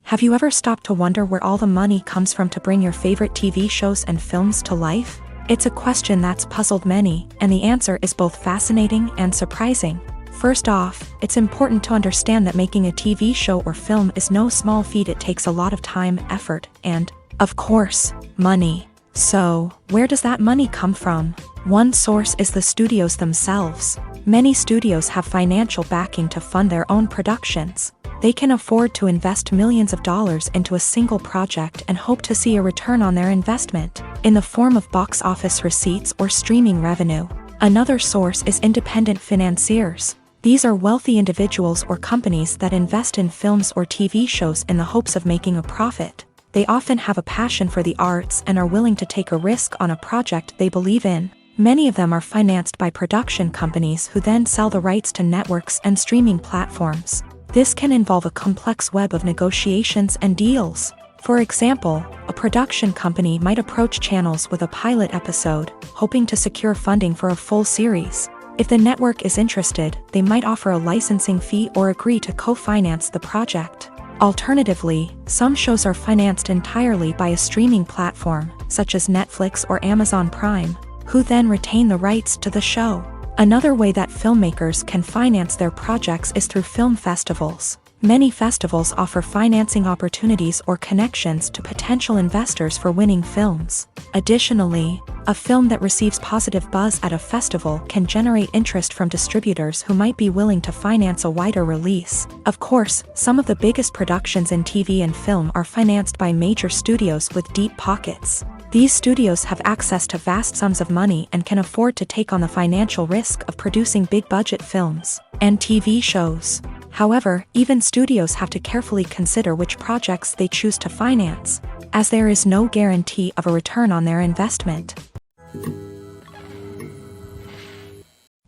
Have you ever stopped to wonder where all the money comes from to bring your favorite TV shows and films to life? It's a question that's puzzled many, and the answer is both fascinating and surprising. First off, it's important to understand that making a TV show or film is no small feat. It takes a lot of time, effort, and, of course, money. So, where does that money come from? One source is the studios themselves. Many studios have financial backing to fund their own productions. They can afford to invest millions of dollars into a single project and hope to see a return on their investment, in the form of box office receipts or streaming revenue. Another source is independent financiers. These are wealthy individuals or companies that invest in films or TV shows in the hopes of making a profit. They often have a passion for the arts and are willing to take a risk on a project they believe in. Many of them are financed by production companies who then sell the rights to networks and streaming platforms. This can involve a complex web of negotiations and deals. For example, a production company might approach channels with a pilot episode, hoping to secure funding for a full series. If the network is interested, they might offer a licensing fee or agree to co-finance the project. Alternatively, some shows are financed entirely by a streaming platform, such as Netflix or Amazon Prime, who then retain the rights to the show. Another way that filmmakers can finance their projects is through film festivals. Many festivals offer financing opportunities or connections to potential investors for winning films. Additionally, a film that receives positive buzz at a festival can generate interest from distributors who might be willing to finance a wider release. Of course, some of the biggest productions in TV and film are financed by major studios with deep pockets. These studios have access to vast sums of money and can afford to take on the financial risk of producing big-budget films and TV shows. However, even studios have to carefully consider which projects they choose to finance, as there is no guarantee of a return on their investment.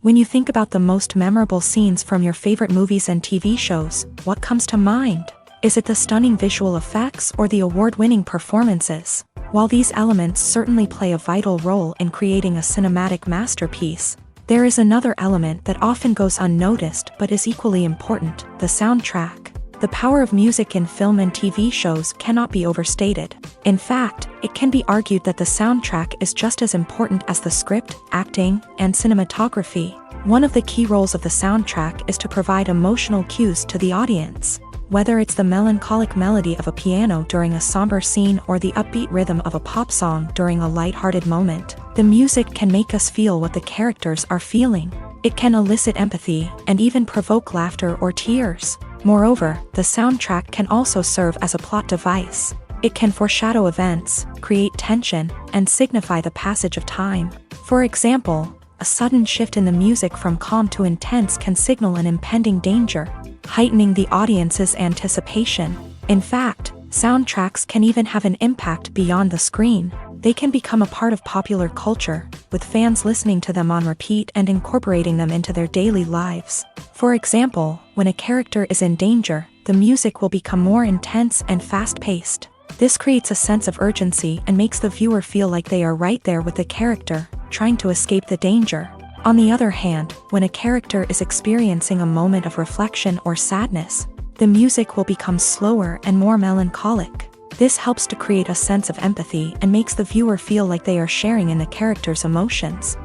When you think about the most memorable scenes from your favorite movies and TV shows, what comes to mind? Is it the stunning visual effects or the award-winning performances? While these elements certainly play a vital role in creating a cinematic masterpiece, there is another element that often goes unnoticed but is equally important: the soundtrack. The power of music in film and TV shows cannot be overstated. In fact, it can be argued that the soundtrack is just as important as the script, acting, and cinematography. One of the key roles of the soundtrack is to provide emotional cues to the audience. Whether it's the melancholic melody of a piano during a somber scene or the upbeat rhythm of a pop song during a light-hearted moment, the music can make us feel what the characters are feeling. It can elicit empathy and even provoke laughter or tears. Moreover, the soundtrack can also serve as a plot device. It can foreshadow events, create tension, and signify the passage of time. For example, a sudden shift in the music from calm to intense can signal an impending danger, heightening the audience's anticipation. In fact, Soundtracks can even have an impact beyond the screen. They can become a part of popular culture, with fans listening to them on repeat and incorporating them into their daily lives. For example, when a character is in danger, the music will become more intense and fast-paced. This creates a sense of urgency and makes the viewer feel like they are right there with the character, trying to escape the danger. On the other hand, when a character is experiencing a moment of reflection or sadness, the music will become slower and more melancholic. This helps to create a sense of empathy and makes the viewer feel like they are sharing in the character's emotions.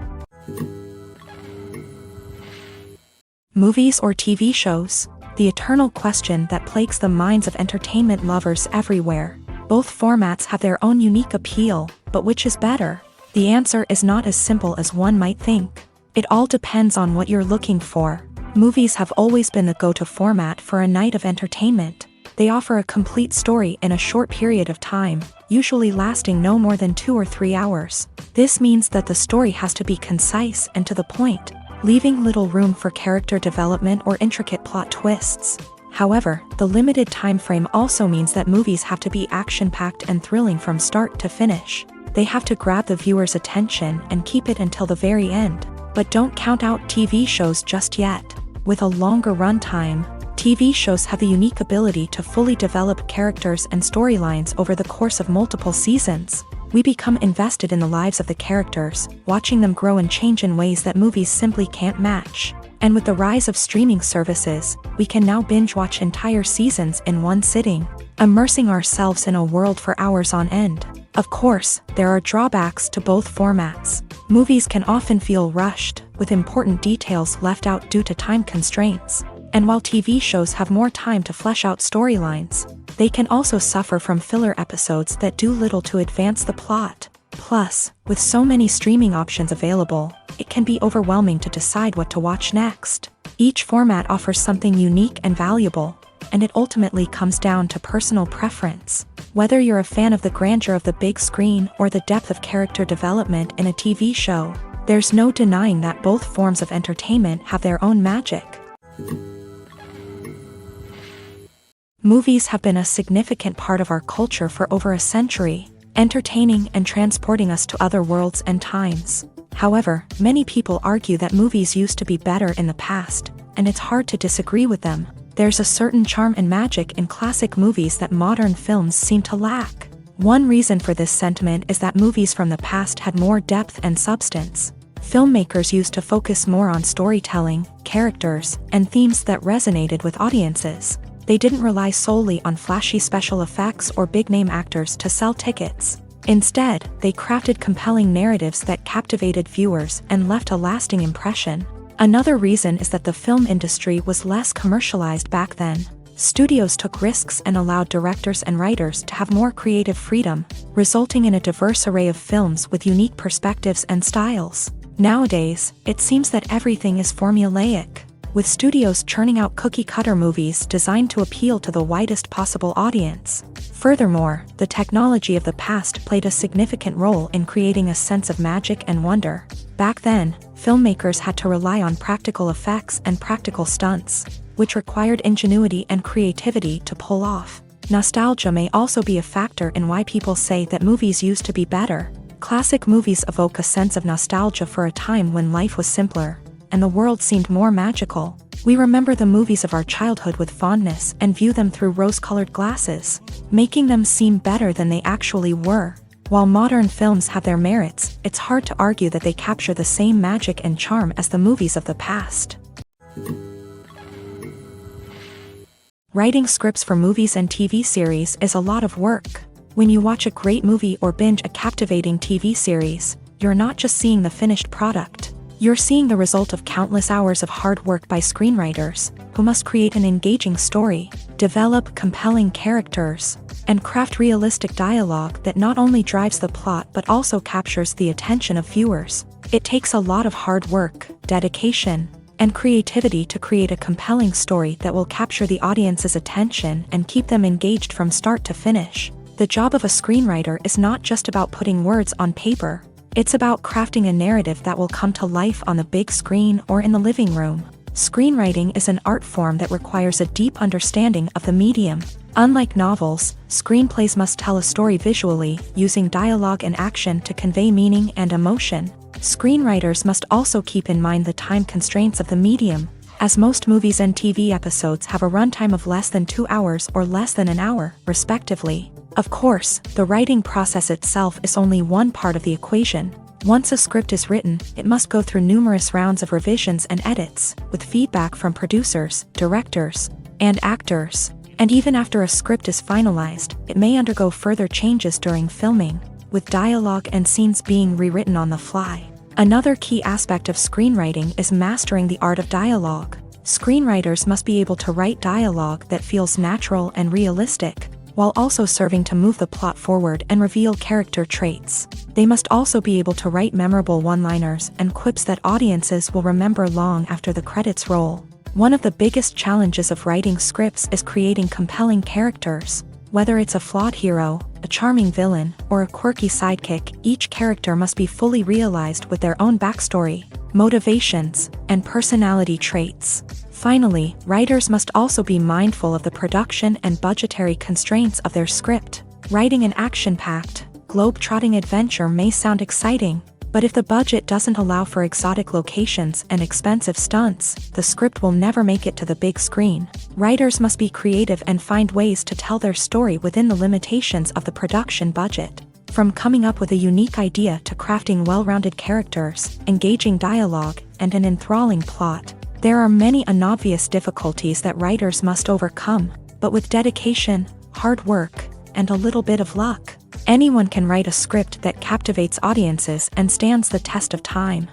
Movies or TV shows? The eternal question that plagues the minds of entertainment lovers everywhere. Both formats have their own unique appeal, but which is better? The answer is not as simple as one might think. It all depends on what you're looking for. Movies have always been the go-to format for a night of entertainment. They offer a complete story in a short period of time, usually lasting no more than 2 or 3 hours. This means that the story has to be concise and to the point, leaving little room for character development or intricate plot twists. However, the limited time frame also means that movies have to be action-packed and thrilling from start to finish. They have to grab the viewer's attention and keep it until the very end. But don't count out TV shows just yet. With a longer runtime, TV shows have the unique ability to fully develop characters and storylines over the course of multiple seasons. We become invested in the lives of the characters, watching them grow and change in ways that movies simply can't match. And with the rise of streaming services, we can now binge-watch entire seasons in one sitting, immersing ourselves in a world for hours on end. Of course, there are drawbacks to both formats. Movies can often feel rushed, with important details left out due to time constraints. And while TV shows have more time to flesh out storylines, they can also suffer from filler episodes that do little to advance the plot. Plus, with so many streaming options available, it can be overwhelming to decide what to watch next. Each format offers something unique and valuable, and it ultimately comes down to personal preference. Whether you're a fan of the grandeur of the big screen or the depth of character development in a TV show, there's no denying that both forms of entertainment have their own magic. Movies have been a significant part of our culture for over a century, entertaining and transporting us to other worlds and times. However, many people argue that movies used to be better in the past, and it's hard to disagree with them. There's a certain charm and magic in classic movies that modern films seem to lack. One reason for this sentiment is that movies from the past had more depth and substance. Filmmakers used to focus more on storytelling, characters, and themes that resonated with audiences. They didn't rely solely on flashy special effects or big-name actors to sell tickets. Instead, they crafted compelling narratives that captivated viewers and left a lasting impression. Another reason is that the film industry was less commercialized back then. Studios took risks and allowed directors and writers to have more creative freedom, resulting in a diverse array of films with unique perspectives and styles. Nowadays, it seems that everything is formulaic, with studios churning out cookie-cutter movies designed to appeal to the widest possible audience. Furthermore, the technology of the past played a significant role in creating a sense of magic and wonder. Back then, filmmakers had to rely on practical effects and practical stunts, which required ingenuity and creativity to pull off. Nostalgia may also be a factor in why people say that movies used to be better. Classic movies evoke a sense of nostalgia for a time when life was simpler, and the world seemed more magical. We remember the movies of our childhood with fondness and view them through rose-colored glasses, making them seem better than they actually were. While modern films have their merits, it's hard to argue that they capture the same magic and charm as the movies of the past. Writing scripts for movies and TV series is a lot of work. When you watch a great movie or binge a captivating TV series, you're not just seeing the finished product. You're seeing the result of countless hours of hard work by screenwriters, who must create an engaging story, develop compelling characters, and craft realistic dialogue that not only drives the plot but also captures the attention of viewers. It takes a lot of hard work, dedication, and creativity to create a compelling story that will capture the audience's attention and keep them engaged from start to finish. The job of a screenwriter is not just about putting words on paper. It's about crafting a narrative that will come to life on the big screen or in the living room. Screenwriting is an art form that requires a deep understanding of the medium. Unlike novels, screenplays must tell a story visually, using dialogue and action to convey meaning and emotion. Screenwriters must also keep in mind the time constraints of the medium, as most movies and TV episodes have a runtime of less than 2 hours or less than an hour, respectively. Of course, the writing process itself is only one part of the equation. Once a script is written, it must go through numerous rounds of revisions and edits, with feedback from producers, directors, and actors. And even after a script is finalized, it may undergo further changes during filming, with dialogue and scenes being rewritten on the fly. Another key aspect of screenwriting is mastering the art of dialogue. Screenwriters must be able to write dialogue that feels natural and realistic, while also serving to move the plot forward and reveal character traits. They must also be able to write memorable one-liners and quips that audiences will remember long after the credits roll. One of the biggest challenges of writing scripts is creating compelling characters. Whether it's a flawed hero, a charming villain, or a quirky sidekick, each character must be fully realized with their own backstory, motivations, and personality traits. Finally, writers must also be mindful of the production and budgetary constraints of their script. Writing an action-packed, globe-trotting adventure may sound exciting, but if the budget doesn't allow for exotic locations and expensive stunts, the script will never make it to the big screen. Writers must be creative and find ways to tell their story within the limitations of the production budget. From coming up with a unique idea to crafting well-rounded characters, engaging dialogue, and an enthralling plot, there are many unobvious difficulties that writers must overcome, but with dedication, hard work, and a little bit of luck, anyone can write a script that captivates audiences and stands the test of time.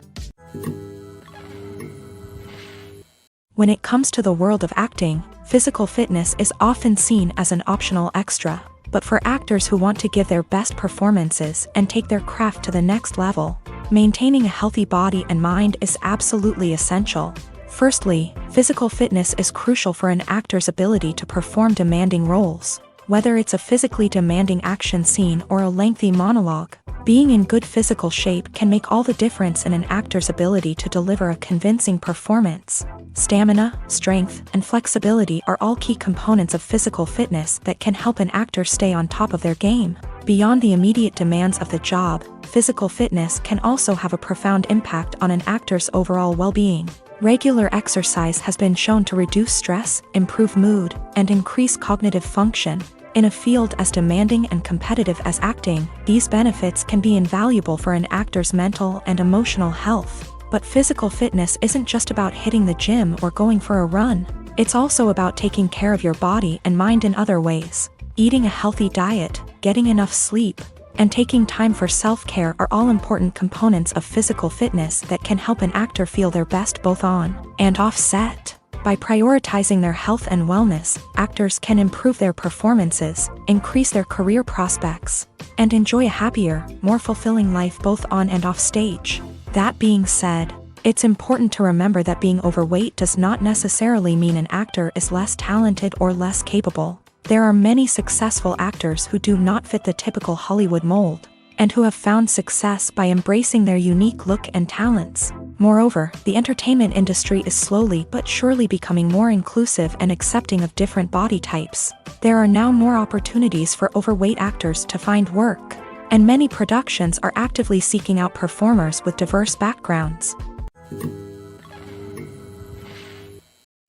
When it comes to the world of acting, physical fitness is often seen as an optional extra. But for actors who want to give their best performances and take their craft to the next level, maintaining a healthy body and mind is absolutely essential. Firstly, physical fitness is crucial for an actor's ability to perform demanding roles. Whether it's a physically demanding action scene or a lengthy monologue, being in good physical shape can make all the difference in an actor's ability to deliver a convincing performance. Stamina, strength, and flexibility are all key components of physical fitness that can help an actor stay on top of their game. Beyond the immediate demands of the job, physical fitness can also have a profound impact on an actor's overall well-being. Regular exercise has been shown to reduce stress, improve mood, and increase cognitive function. In a field as demanding and competitive as acting, these benefits can be invaluable for an actor's mental and emotional health. But physical fitness isn't just about hitting the gym or going for a run. It's also about taking care of your body and mind in other ways. Eating a healthy diet, getting enough sleep, and taking time for self-care are all important components of physical fitness that can help an actor feel their best both on and off set. By prioritizing their health and wellness, actors can improve their performances, increase their career prospects, and enjoy a happier, more fulfilling life both on and off stage. That being said, it's important to remember that being overweight does not necessarily mean an actor is less talented or less capable. There are many successful actors who do not fit the typical Hollywood mold, and who have found success by embracing their unique look and talents. Moreover, the entertainment industry is slowly but surely becoming more inclusive and accepting of different body types. There are now more opportunities for overweight actors to find work, and many productions are actively seeking out performers with diverse backgrounds.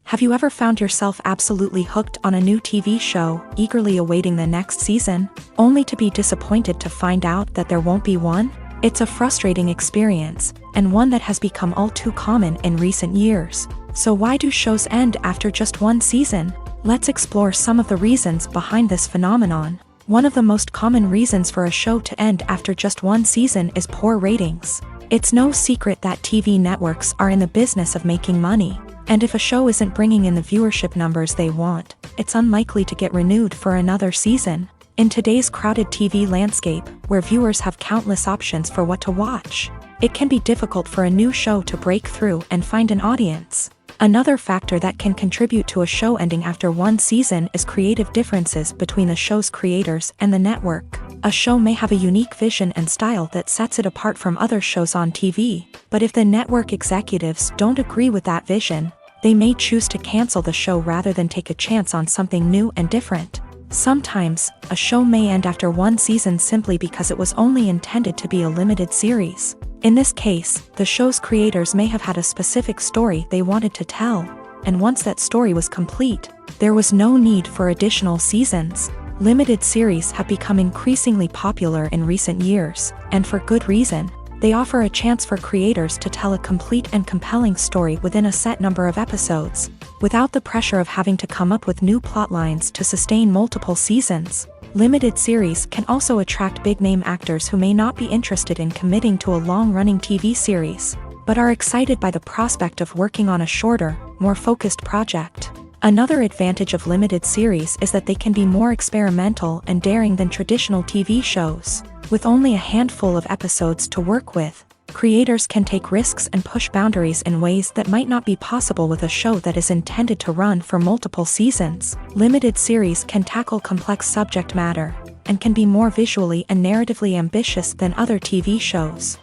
Have you ever found yourself absolutely hooked on a new TV show, eagerly awaiting the next season, only to be disappointed to find out that there won't be one? It's a frustrating experience, and one that has become all too common in recent years. So why do shows end after just one season? Let's explore some of the reasons behind this phenomenon. One of the most common reasons for a show to end after just one season is poor ratings. It's no secret that TV networks are in the business of making money. And if a show isn't bringing in the viewership numbers they want, it's unlikely to get renewed for another season. In today's crowded TV landscape, where viewers have countless options for what to watch, it can be difficult for a new show to break through and find an audience. Another factor that can contribute to a show ending after one season is creative differences between the show's creators and the network. A show may have a unique vision and style that sets it apart from other shows on TV, but if the network executives don't agree with that vision, They may choose to cancel the show rather than take a chance on something new and different. Sometimes, a show may end after one season simply because it was only intended to be a limited series. In this case, the show's creators may have had a specific story they wanted to tell, and once that story was complete, there was no need for additional seasons. Limited series have become increasingly popular in recent years, and for good reason. They offer a chance for creators to tell a complete and compelling story within a set number of episodes, without the pressure of having to come up with new plotlines to sustain multiple seasons. Limited series can also attract big-name actors who may not be interested in committing to a long-running TV series, but are excited by the prospect of working on a shorter, more focused project. Another advantage of limited series is that they can be more experimental and daring than traditional TV shows. With only a handful of episodes to work with, creators can take risks and push boundaries in ways that might not be possible with a show that is intended to run for multiple seasons. Limited series can tackle complex subject matter, and can be more visually and narratively ambitious than other TV shows.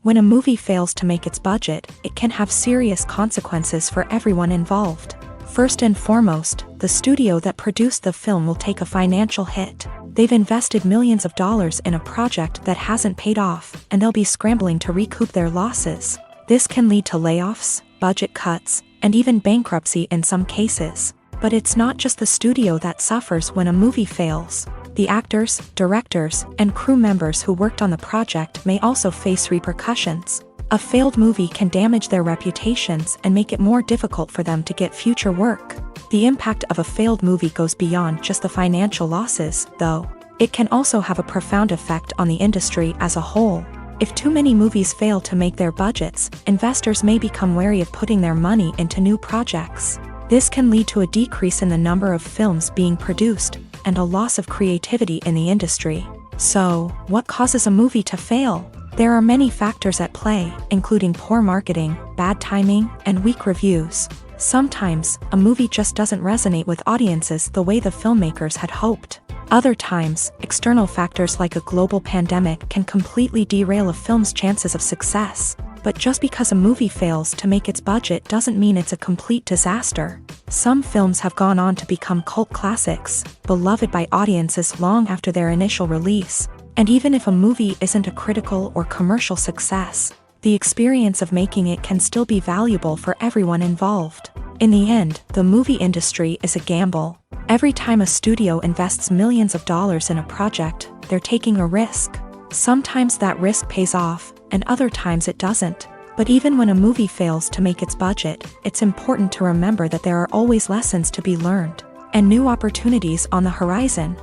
When a movie fails to make its budget, it can have serious consequences for everyone involved. First and foremost, the studio that produced the film will take a financial hit. They've invested millions of dollars in a project that hasn't paid off, and they'll be scrambling to recoup their losses. This can lead to layoffs, budget cuts, and even bankruptcy in some cases. But it's not just the studio that suffers when a movie fails. The actors, directors, and crew members who worked on the project may also face repercussions. A failed movie can damage their reputations and make it more difficult for them to get future work. The impact of a failed movie goes beyond just the financial losses, though. It can also have a profound effect on the industry as a whole. If too many movies fail to make their budgets, investors may become wary of putting their money into new projects. This can lead to a decrease in the number of films being produced, and a loss of creativity in the industry. So, what causes a movie to fail? There are many factors at play, including poor marketing, bad timing, and weak reviews. Sometimes, a movie just doesn't resonate with audiences the way the filmmakers had hoped. Other times, external factors like a global pandemic can completely derail a film's chances of success. But just because a movie fails to make its budget doesn't mean it's a complete disaster. Some films have gone on to become cult classics, beloved by audiences long after their initial release. And even if a movie isn't a critical or commercial success, the experience of making it can still be valuable for everyone involved. In the end, the movie industry is a gamble. Every time a studio invests millions of dollars in a project, they're taking a risk. Sometimes that risk pays off, and other times it doesn't. But even when a movie fails to make its budget, it's important to remember that there are always lessons to be learned, and new opportunities on the horizon.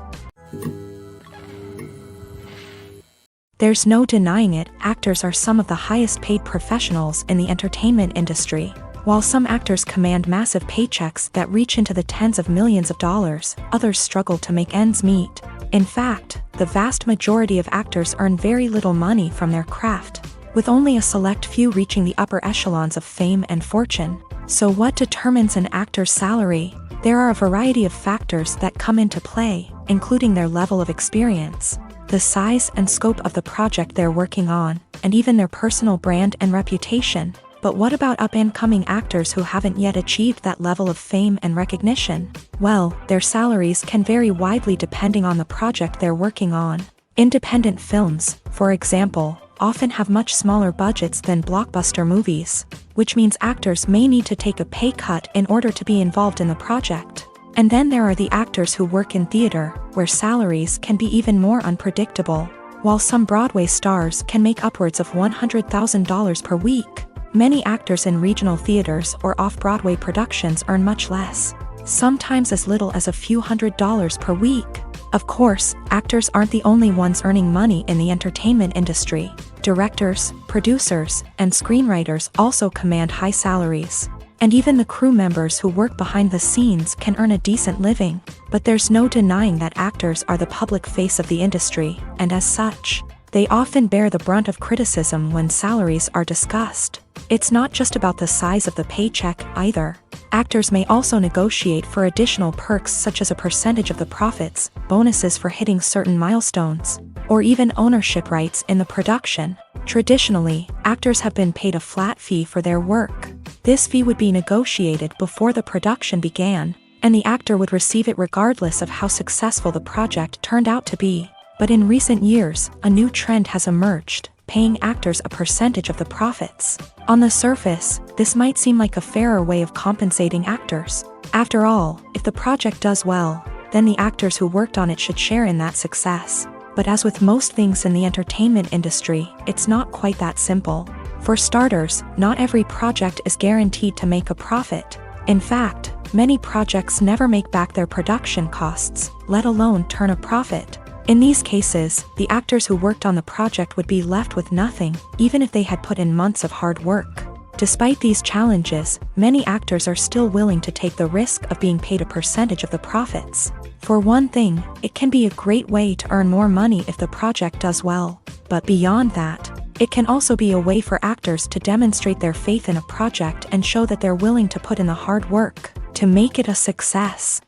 There's no denying it, actors are some of the highest paid professionals in the entertainment industry. While some actors command massive paychecks that reach into the tens of millions of dollars, others struggle to make ends meet. In fact, the vast majority of actors earn very little money from their craft, with only a select few reaching the upper echelons of fame and fortune. So what determines an actor's salary? There are a variety of factors that come into play, including their level of experience, the size and scope of the project they're working on, and even their personal brand and reputation. But what about up-and-coming actors who haven't yet achieved that level of fame and recognition? Well, their salaries can vary widely depending on the project they're working on. Independent films, for example, often have much smaller budgets than blockbuster movies, which means actors may need to take a pay cut in order to be involved in the project. And then there are the actors who work in theater, where salaries can be even more unpredictable. While some Broadway stars can make upwards of $100,000 per week, many actors in regional theaters or off-Broadway productions earn much less, sometimes as little as a few $100s per week. Of course, actors aren't the only ones earning money in the entertainment industry. Directors, producers, and screenwriters also command high salaries. And even the crew members who work behind the scenes can earn a decent living. But there's no denying that actors are the public face of the industry, and as such, they often bear the brunt of criticism when salaries are discussed. It's not just about the size of the paycheck, either. Actors may also negotiate for additional perks such as a percentage of the profits, bonuses for hitting certain milestones, or even ownership rights in the production. Traditionally, actors have been paid a flat fee for their work. This fee would be negotiated before the production began, and the actor would receive it regardless of how successful the project turned out to be. But in recent years, a new trend has emerged, paying actors a percentage of the profits. On the surface, this might seem like a fairer way of compensating actors. After all, if the project does well, then the actors who worked on it should share in that success. But as with most things in the entertainment industry, it's not quite that simple. For starters, not every project is guaranteed to make a profit. In fact, many projects never make back their production costs, let alone turn a profit. In these cases, the actors who worked on the project would be left with nothing, even if they had put in months of hard work. Despite these challenges, many actors are still willing to take the risk of being paid a percentage of the profits. For one thing, it can be a great way to earn more money if the project does well. But beyond that, it can also be a way for actors to demonstrate their faith in a project and show that they're willing to put in the hard work to make it a success.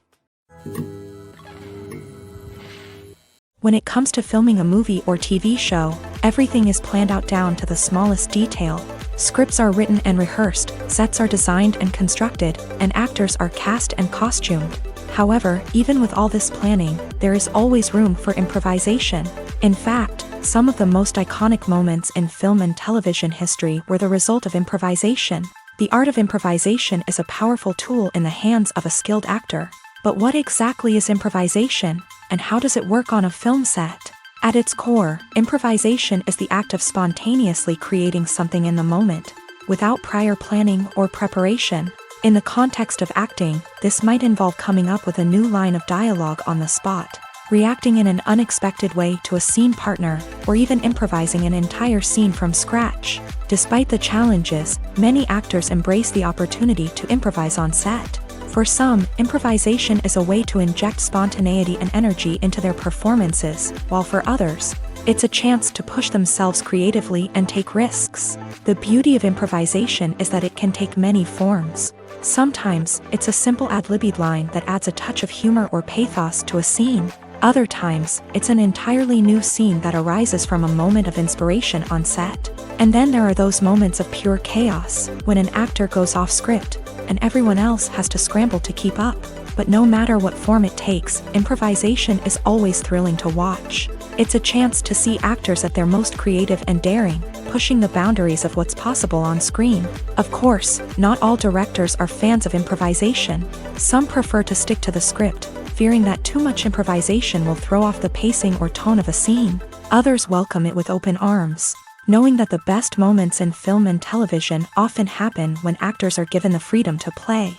When it comes to filming a movie or TV show, everything is planned out down to the smallest detail. Scripts are written and rehearsed, sets are designed and constructed, and actors are cast and costumed. However, even with all this planning, there is always room for improvisation. In fact, some of the most iconic moments in film and television history were the result of improvisation. The art of improvisation is a powerful tool in the hands of a skilled actor. But what exactly is improvisation, and how does it work on a film set? At its core, improvisation is the act of spontaneously creating something in the moment, without prior planning or preparation. In the context of acting, this might involve coming up with a new line of dialogue on the spot, reacting in an unexpected way to a scene partner, or even improvising an entire scene from scratch. Despite the challenges, many actors embrace the opportunity to improvise on set. For some, improvisation is a way to inject spontaneity and energy into their performances, while for others, it's a chance to push themselves creatively and take risks. The beauty of improvisation is that it can take many forms. Sometimes, it's a simple ad-libbed line that adds a touch of humor or pathos to a scene. Other times, it's an entirely new scene that arises from a moment of inspiration on set. And then there are those moments of pure chaos, when an actor goes off script, and everyone else has to scramble to keep up. But no matter what form it takes, improvisation is always thrilling to watch. It's a chance to see actors at their most creative and daring, pushing the boundaries of what's possible on screen. Of course, not all directors are fans of improvisation. Some prefer to stick to the script, fearing that too much improvisation will throw off the pacing or tone of a scene. Others welcome it with open arms, knowing that the best moments in film and television often happen when actors are given the freedom to play.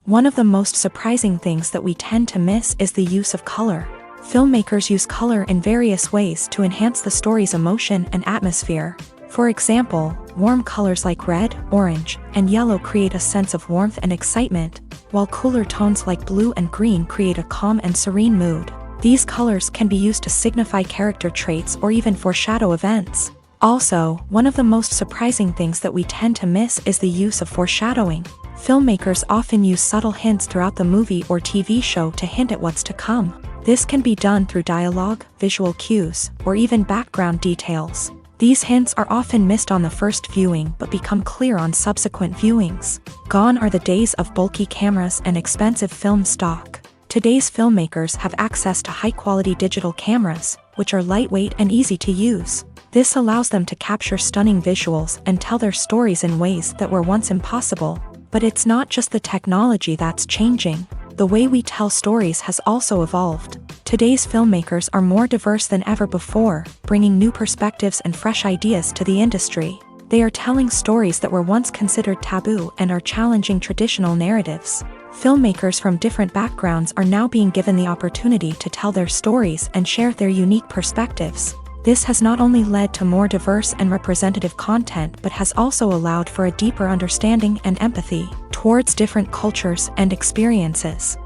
One of the most surprising things that we tend to miss is the use of color. Filmmakers use color in various ways to enhance the story's emotion and atmosphere. For example, warm colors like red, orange, and yellow create a sense of warmth and excitement, while cooler tones like blue and green create a calm and serene mood. These colors can be used to signify character traits or even foreshadow events. Also, one of the most surprising things that we tend to miss is the use of foreshadowing. Filmmakers often use subtle hints throughout the movie or TV show to hint at what's to come. This can be done through dialogue, visual cues, or even background details. These hints are often missed on the first viewing but become clear on subsequent viewings. Gone are the days of bulky cameras and expensive film stock. Today's filmmakers have access to high-quality digital cameras, which are lightweight and easy to use. This allows them to capture stunning visuals and tell their stories in ways that were once impossible. But it's not just the technology that's changing. The way we tell stories has also evolved. Today's filmmakers are more diverse than ever before, bringing new perspectives and fresh ideas to the industry. They are telling stories that were once considered taboo and are challenging traditional narratives. Filmmakers from different backgrounds are now being given the opportunity to tell their stories and share their unique perspectives. This has not only led to more diverse and representative content but has also allowed for a deeper understanding and empathy towards different cultures and experiences.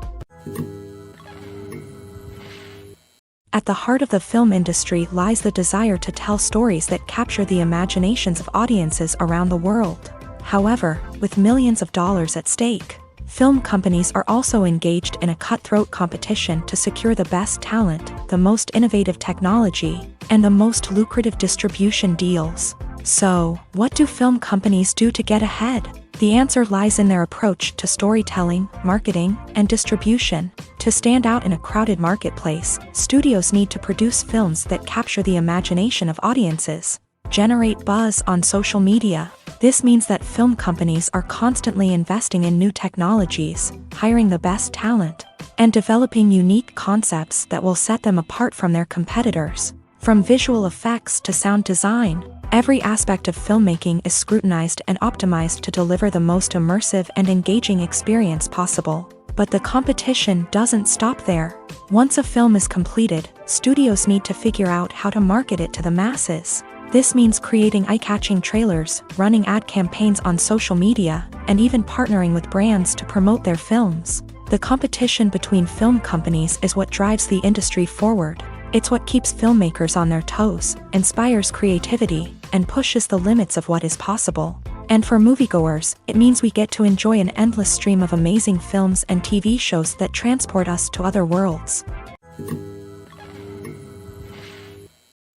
At the heart of the film industry lies the desire to tell stories that capture the imaginations of audiences around the world. However, with millions of dollars at stake, Film companies are also engaged in a cutthroat competition to secure the best talent, the most innovative technology, and the most lucrative distribution deals. So, what do film companies do to get ahead? The answer lies in their approach to storytelling, marketing, and distribution. To stand out in a crowded marketplace, studios need to produce films that capture the imagination of audiences, generate buzz on social media. This means that film companies are constantly investing in new technologies, hiring the best talent, and developing unique concepts that will set them apart from their competitors. From visual effects to sound design, every aspect of filmmaking is scrutinized and optimized to deliver the most immersive and engaging experience possible. But the competition doesn't stop there. Once a film is completed, studios need to figure out how to market it to the masses. This means creating eye-catching trailers, running ad campaigns on social media, and even partnering with brands to promote their films. The competition between film companies is what drives the industry forward. It's what keeps filmmakers on their toes, inspires creativity, and pushes the limits of what is possible. And for moviegoers, it means we get to enjoy an endless stream of amazing films and TV shows that transport us to other worlds.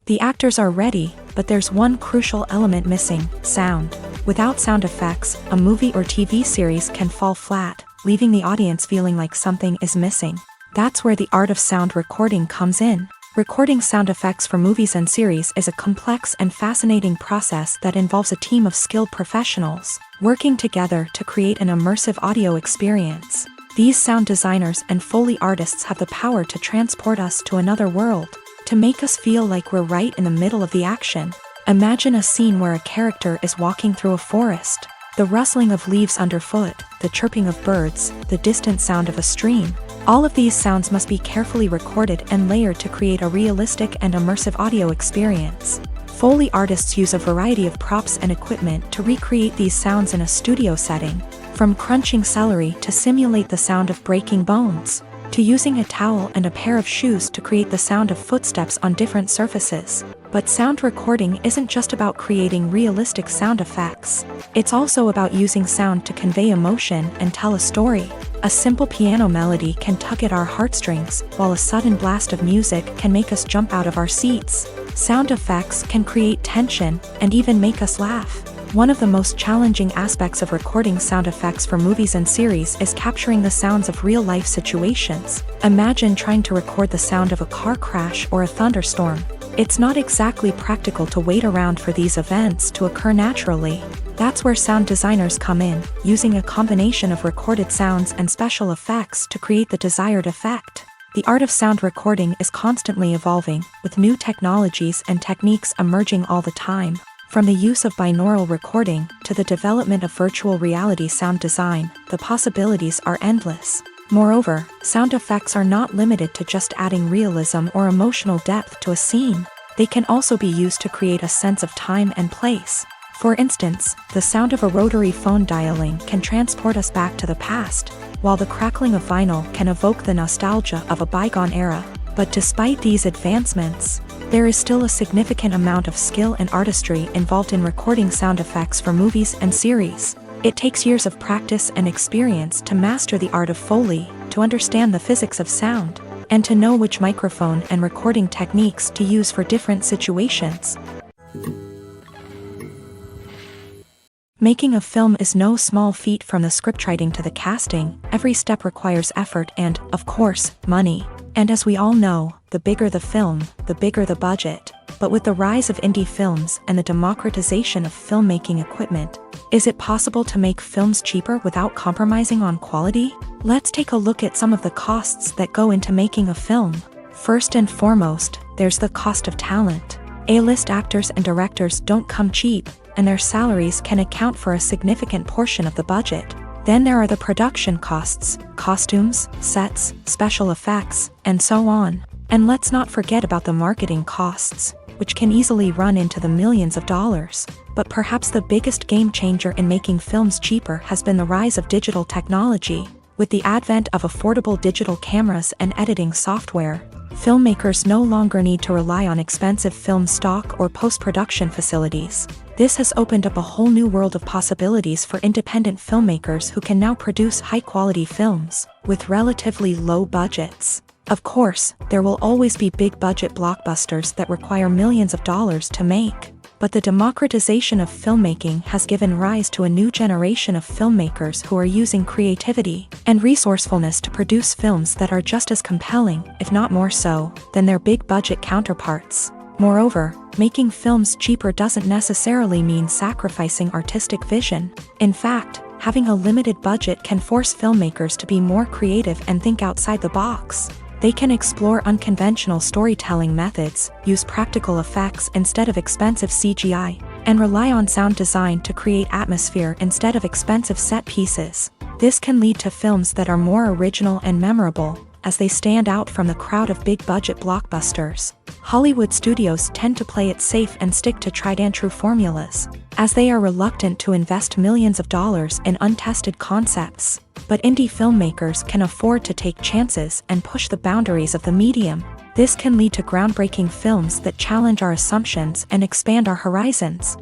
The actors are ready, but there's one crucial element missing: sound. Without sound effects, a movie or TV series can fall flat, leaving the audience feeling like something is missing. That's where the art of sound recording comes in. Recording sound effects for movies and series is a complex and fascinating process that involves a team of skilled professionals working together to create an immersive audio experience. These sound designers and Foley artists have the power to transport us to another world, to make us feel like we're right in the middle of the action. Imagine a scene where a character is walking through a forest. The rustling of leaves underfoot, the chirping of birds, the distant sound of a stream. All of these sounds must be carefully recorded and layered to create a realistic and immersive audio experience. Foley artists use a variety of props and equipment to recreate these sounds in a studio setting, from crunching celery to simulate the sound of breaking bones, to using a towel and a pair of shoes to create the sound of footsteps on different surfaces. But sound recording isn't just about creating realistic sound effects. It's also about using sound to convey emotion and tell a story. A simple piano melody can tug at our heartstrings, while a sudden blast of music can make us jump out of our seats. Sound effects can create tension and even make us laugh. One of the most challenging aspects of recording sound effects for movies and series is capturing the sounds of real-life situations. Imagine trying to record the sound of a car crash or a thunderstorm. It's not exactly practical to wait around for these events to occur naturally. That's where sound designers come in, using a combination of recorded sounds and special effects to create the desired effect. The art of sound recording is constantly evolving, with new technologies and techniques emerging all the time. From the use of binaural recording to the development of virtual reality sound design, the possibilities are endless. Moreover, sound effects are not limited to just adding realism or emotional depth to a scene. They can also be used to create a sense of time and place. For instance, the sound of a rotary phone dialing can transport us back to the past, while the crackling of vinyl can evoke the nostalgia of a bygone era. But despite these advancements, there is still a significant amount of skill and artistry involved in recording sound effects for movies and series. It takes years of practice and experience to master the art of Foley, to understand the physics of sound, and to know which microphone and recording techniques to use for different situations. Making a film is no small feat. From the scriptwriting to the casting, every step requires effort and, of course, money. And as we all know, the bigger the film, the bigger the budget. But with the rise of indie films and the democratization of filmmaking equipment, is it possible to make films cheaper without compromising on quality? Let's take a look at some of the costs that go into making a film. First and foremost, there's the cost of talent. A-list actors and directors don't come cheap, and their salaries can account for a significant portion of the budget. Then there are the production costs, costumes, sets, special effects, and so on. And let's not forget about the marketing costs, which can easily run into the millions of dollars. But perhaps the biggest game changer in making films cheaper has been the rise of digital technology. With the advent of affordable digital cameras and editing software, Filmmakers no longer need to rely on expensive film stock or post-production facilities. This has opened up a whole new world of possibilities for independent filmmakers who can now produce high-quality films with relatively low budgets. Of course, there will always be big-budget blockbusters that require millions of dollars to make. But the democratization of filmmaking has given rise to a new generation of filmmakers who are using creativity and resourcefulness to produce films that are just as compelling, if not more so, than their big-budget counterparts. Moreover, making films cheaper doesn't necessarily mean sacrificing artistic vision. In fact, having a limited budget can force filmmakers to be more creative and think outside the box. They can explore unconventional storytelling methods, use practical effects instead of expensive CGI, and rely on sound design to create atmosphere instead of expensive set pieces. This can lead to films that are more original and memorable, as they stand out from the crowd of big-budget blockbusters. Hollywood studios tend to play it safe and stick to tried-and-true formulas, as they are reluctant to invest millions of dollars in untested concepts. But indie filmmakers can afford to take chances and push the boundaries of the medium. This can lead to groundbreaking films that challenge our assumptions and expand our horizons.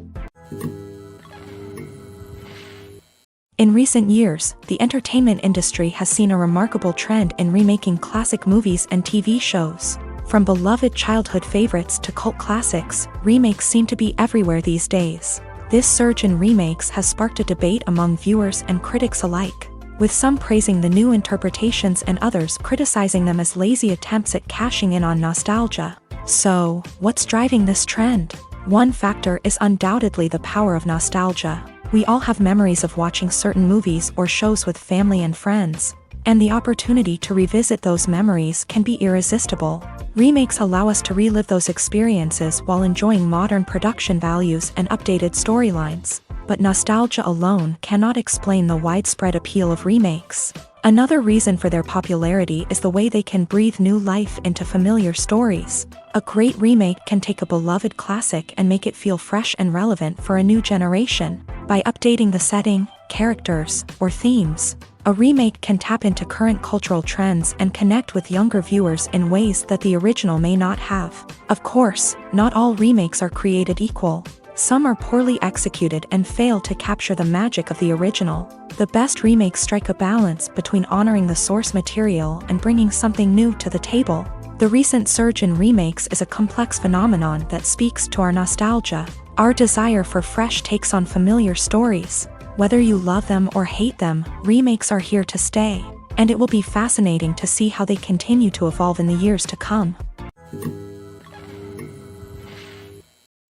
In recent years, the entertainment industry has seen a remarkable trend in remaking classic movies and TV shows. From beloved childhood favorites to cult classics, remakes seem to be everywhere these days. This surge in remakes has sparked a debate among viewers and critics alike, with some praising the new interpretations and others criticizing them as lazy attempts at cashing in on nostalgia. So, what's driving this trend? One factor is undoubtedly the power of nostalgia. We all have memories of watching certain movies or shows with family and friends, and the opportunity to revisit those memories can be irresistible. Remakes allow us to relive those experiences while enjoying modern production values and updated storylines. But nostalgia alone cannot explain the widespread appeal of remakes. Another reason for their popularity is the way they can breathe new life into familiar stories. A great remake can take a beloved classic and make it feel fresh and relevant for a new generation. By updating the setting, characters, or themes, a remake can tap into current cultural trends and connect with younger viewers in ways that the original may not have. Of course, not all remakes are created equal. Some are poorly executed and fail to capture the magic of the original. The best remakes strike a balance between honoring the source material and bringing something new to the table. The recent surge in remakes is a complex phenomenon that speaks to our nostalgia, our desire for fresh takes on familiar stories. Whether you love them or hate them, remakes are here to stay, and it will be fascinating to see how they continue to evolve in the years to come.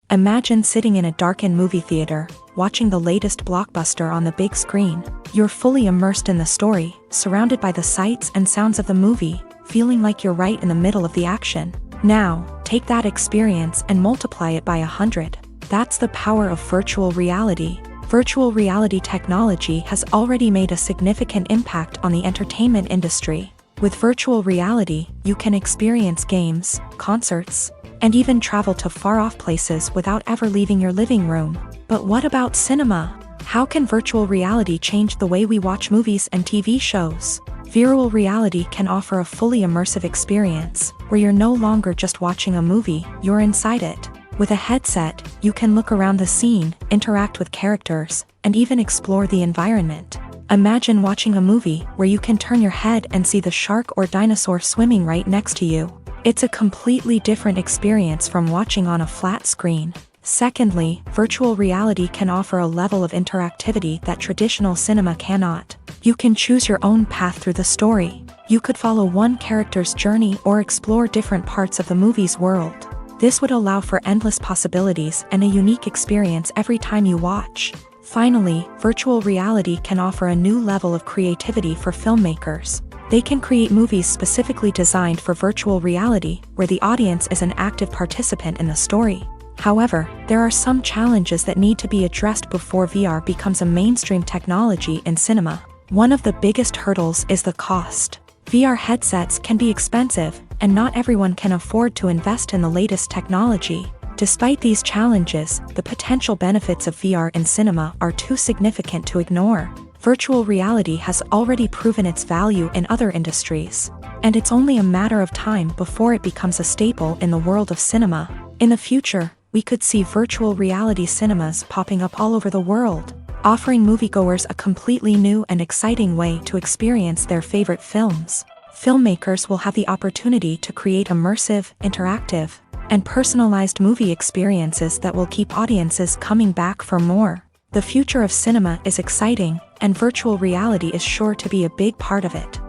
Imagine sitting in a darkened movie theater, watching the latest blockbuster on the big screen. You're fully immersed in the story, surrounded by the sights and sounds of the movie, feeling like you're right in the middle of the action. Now, take that experience and multiply it by 100. That's the power of virtual reality. Virtual reality technology has already made a significant impact on the entertainment industry. With virtual reality, you can experience games, concerts, and even travel to far-off places without ever leaving your living room. But what about cinema? How can virtual reality change the way we watch movies and TV shows? Virtual reality can offer a fully immersive experience, where you're no longer just watching a movie, you're inside it. With a headset, you can look around the scene, interact with characters, and even explore the environment. Imagine watching a movie where you can turn your head and see the shark or dinosaur swimming right next to you. It's a completely different experience from watching on a flat screen. Secondly, virtual reality can offer a level of interactivity that traditional cinema cannot. You can choose your own path through the story. You could follow one character's journey or explore different parts of the movie's world. This would allow for endless possibilities and a unique experience every time you watch. Finally, virtual reality can offer a new level of creativity for filmmakers. They can create movies specifically designed for virtual reality, where the audience is an active participant in the story. However, there are some challenges that need to be addressed before VR becomes a mainstream technology in cinema. One of the biggest hurdles is the cost. VR headsets can be expensive, and not everyone can afford to invest in the latest technology. Despite these challenges, the potential benefits of VR in cinema are too significant to ignore. Virtual reality has already proven its value in other industries. and it's only a matter of time before it becomes a staple in the world of cinema. In the future, we could see virtual reality cinemas popping up all over the world, offering moviegoers a completely new and exciting way to experience their favorite films. Filmmakers will have the opportunity to create immersive, interactive, and personalized movie experiences that will keep audiences coming back for more. The future of cinema is exciting, and virtual reality is sure to be a big part of it.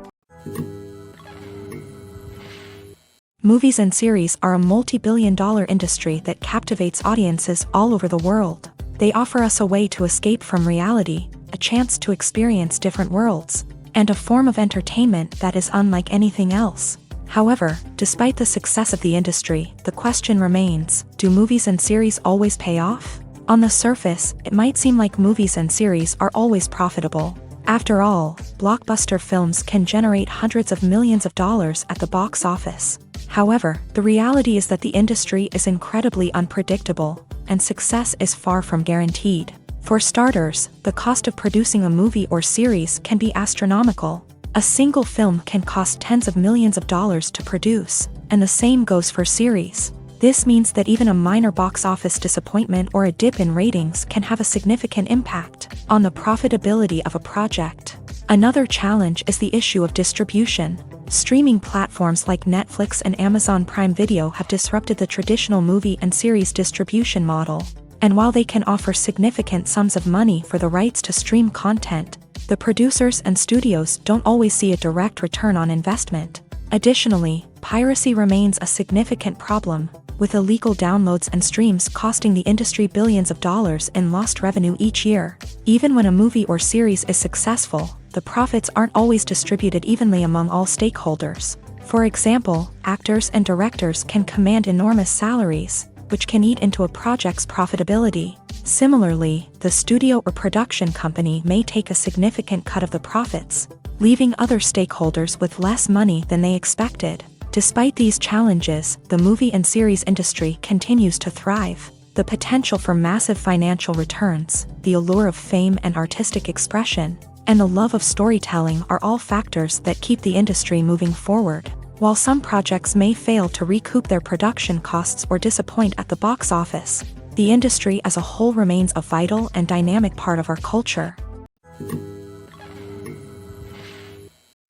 Movies and series are a multi-billion-dollar industry that captivates audiences all over the world. They offer us a way to escape from reality, a chance to experience different worlds, and a form of entertainment that is unlike anything else. However, despite the success of the industry, the question remains, do movies and series always pay off? On the surface, it might seem like movies and series are always profitable. After all, blockbuster films can generate hundreds of millions of dollars at the box office. However, the reality is that the industry is incredibly unpredictable, and success is far from guaranteed. For starters, the cost of producing a movie or series can be astronomical. A single film can cost tens of millions of dollars to produce, and the same goes for series. This means that even a minor box office disappointment or a dip in ratings can have a significant impact on the profitability of a project. Another challenge is the issue of distribution. Streaming platforms like Netflix and Amazon Prime Video have disrupted the traditional movie and series distribution model. And while they can offer significant sums of money for the rights to stream content, the producers and studios don't always see a direct return on investment. Additionally, piracy remains a significant problem, with illegal downloads and streams costing the industry billions of dollars in lost revenue each year. Even when a movie or series is successful, the profits aren't always distributed evenly among all stakeholders. For example, actors and directors can command enormous salaries, which can eat into a project's profitability. Similarly, the studio or production company may take a significant cut of the profits, leaving other stakeholders with less money than they expected. Despite these challenges, the movie and series industry continues to thrive. The potential for massive financial returns, the allure of fame and artistic expression, and the love of storytelling are all factors that keep the industry moving forward. While some projects may fail to recoup their production costs or disappoint at the box office, the industry as a whole remains a vital and dynamic part of our culture.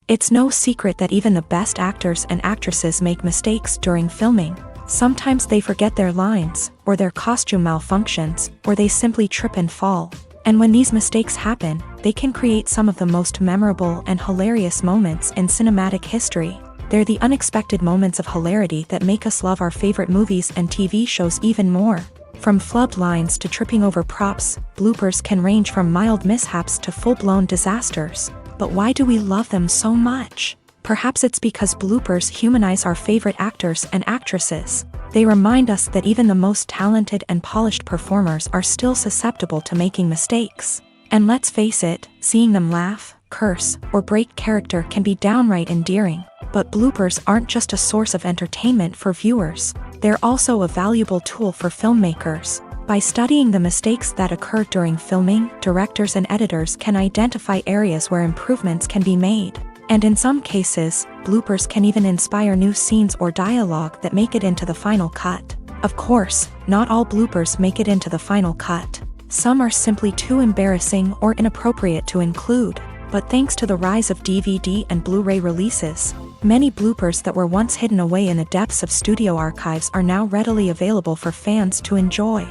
It's no secret that even the best actors and actresses make mistakes during filming. Sometimes they forget their lines, or their costume malfunctions, or they simply trip and fall. And when these mistakes happen, they can create some of the most memorable and hilarious moments in cinematic history. They're the unexpected moments of hilarity that make us love our favorite movies and TV shows even more. From flubbed lines to tripping over props, bloopers can range from mild mishaps to full-blown disasters. But why do we love them so much? Perhaps it's because bloopers humanize our favorite actors and actresses. They remind us that even the most talented and polished performers are still susceptible to making mistakes. And let's face it, seeing them laugh, curse, or break character can be downright endearing. But bloopers aren't just a source of entertainment for viewers. They're also a valuable tool for filmmakers. By studying the mistakes that occur during filming, directors and editors can identify areas where improvements can be made. And in some cases, bloopers can even inspire new scenes or dialogue that make it into the final cut. Of course, not all bloopers make it into the final cut. Some are simply too embarrassing or inappropriate to include. But thanks to the rise of DVD and Blu-ray releases, many bloopers that were once hidden away in the depths of studio archives are now readily available for fans to enjoy.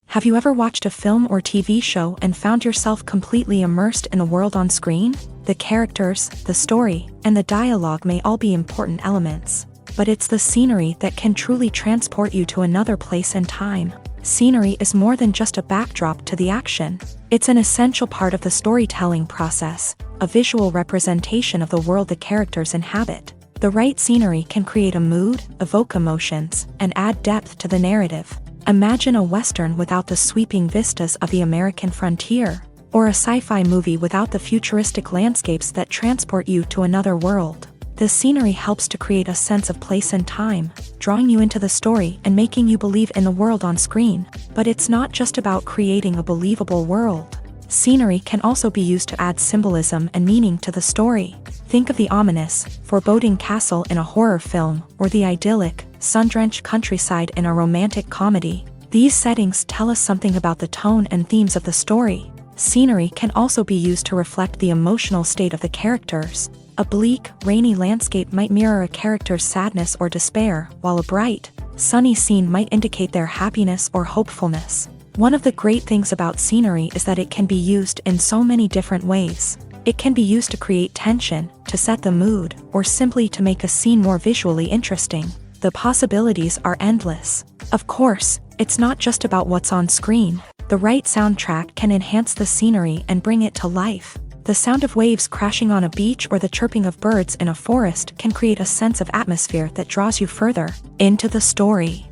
Have you ever watched a film or TV show and found yourself completely immersed in the world on screen? The characters, the story, and the dialogue may all be important elements, but it's the scenery that can truly transport you to another place and time. Scenery is more than just a backdrop to the action. It's an essential part of the storytelling process, a visual representation of the world the characters inhabit. The right scenery can create a mood, evoke emotions, and add depth to the narrative. Imagine a Western without the sweeping vistas of the American frontier, or a sci-fi movie without the futuristic landscapes that transport you to another world. The scenery helps to create a sense of place and time, drawing you into the story and making you believe in the world on screen. But it's not just about creating a believable world. Scenery can also be used to add symbolism and meaning to the story. Think of the ominous, foreboding castle in a horror film, or the idyllic, sun-drenched countryside in a romantic comedy. These settings tell us something about the tone and themes of the story. Scenery can also be used to reflect the emotional state of the characters. A bleak, rainy landscape might mirror a character's sadness or despair, while a bright, sunny scene might indicate their happiness or hopefulness. One of the great things about scenery is that it can be used in so many different ways. It can be used to create tension, to set the mood, or simply to make a scene more visually interesting. The possibilities are endless. Of course, it's not just about what's on screen. The right soundtrack can enhance the scenery and bring it to life. The sound of waves crashing on a beach or the chirping of birds in a forest can create a sense of atmosphere that draws you further into the story.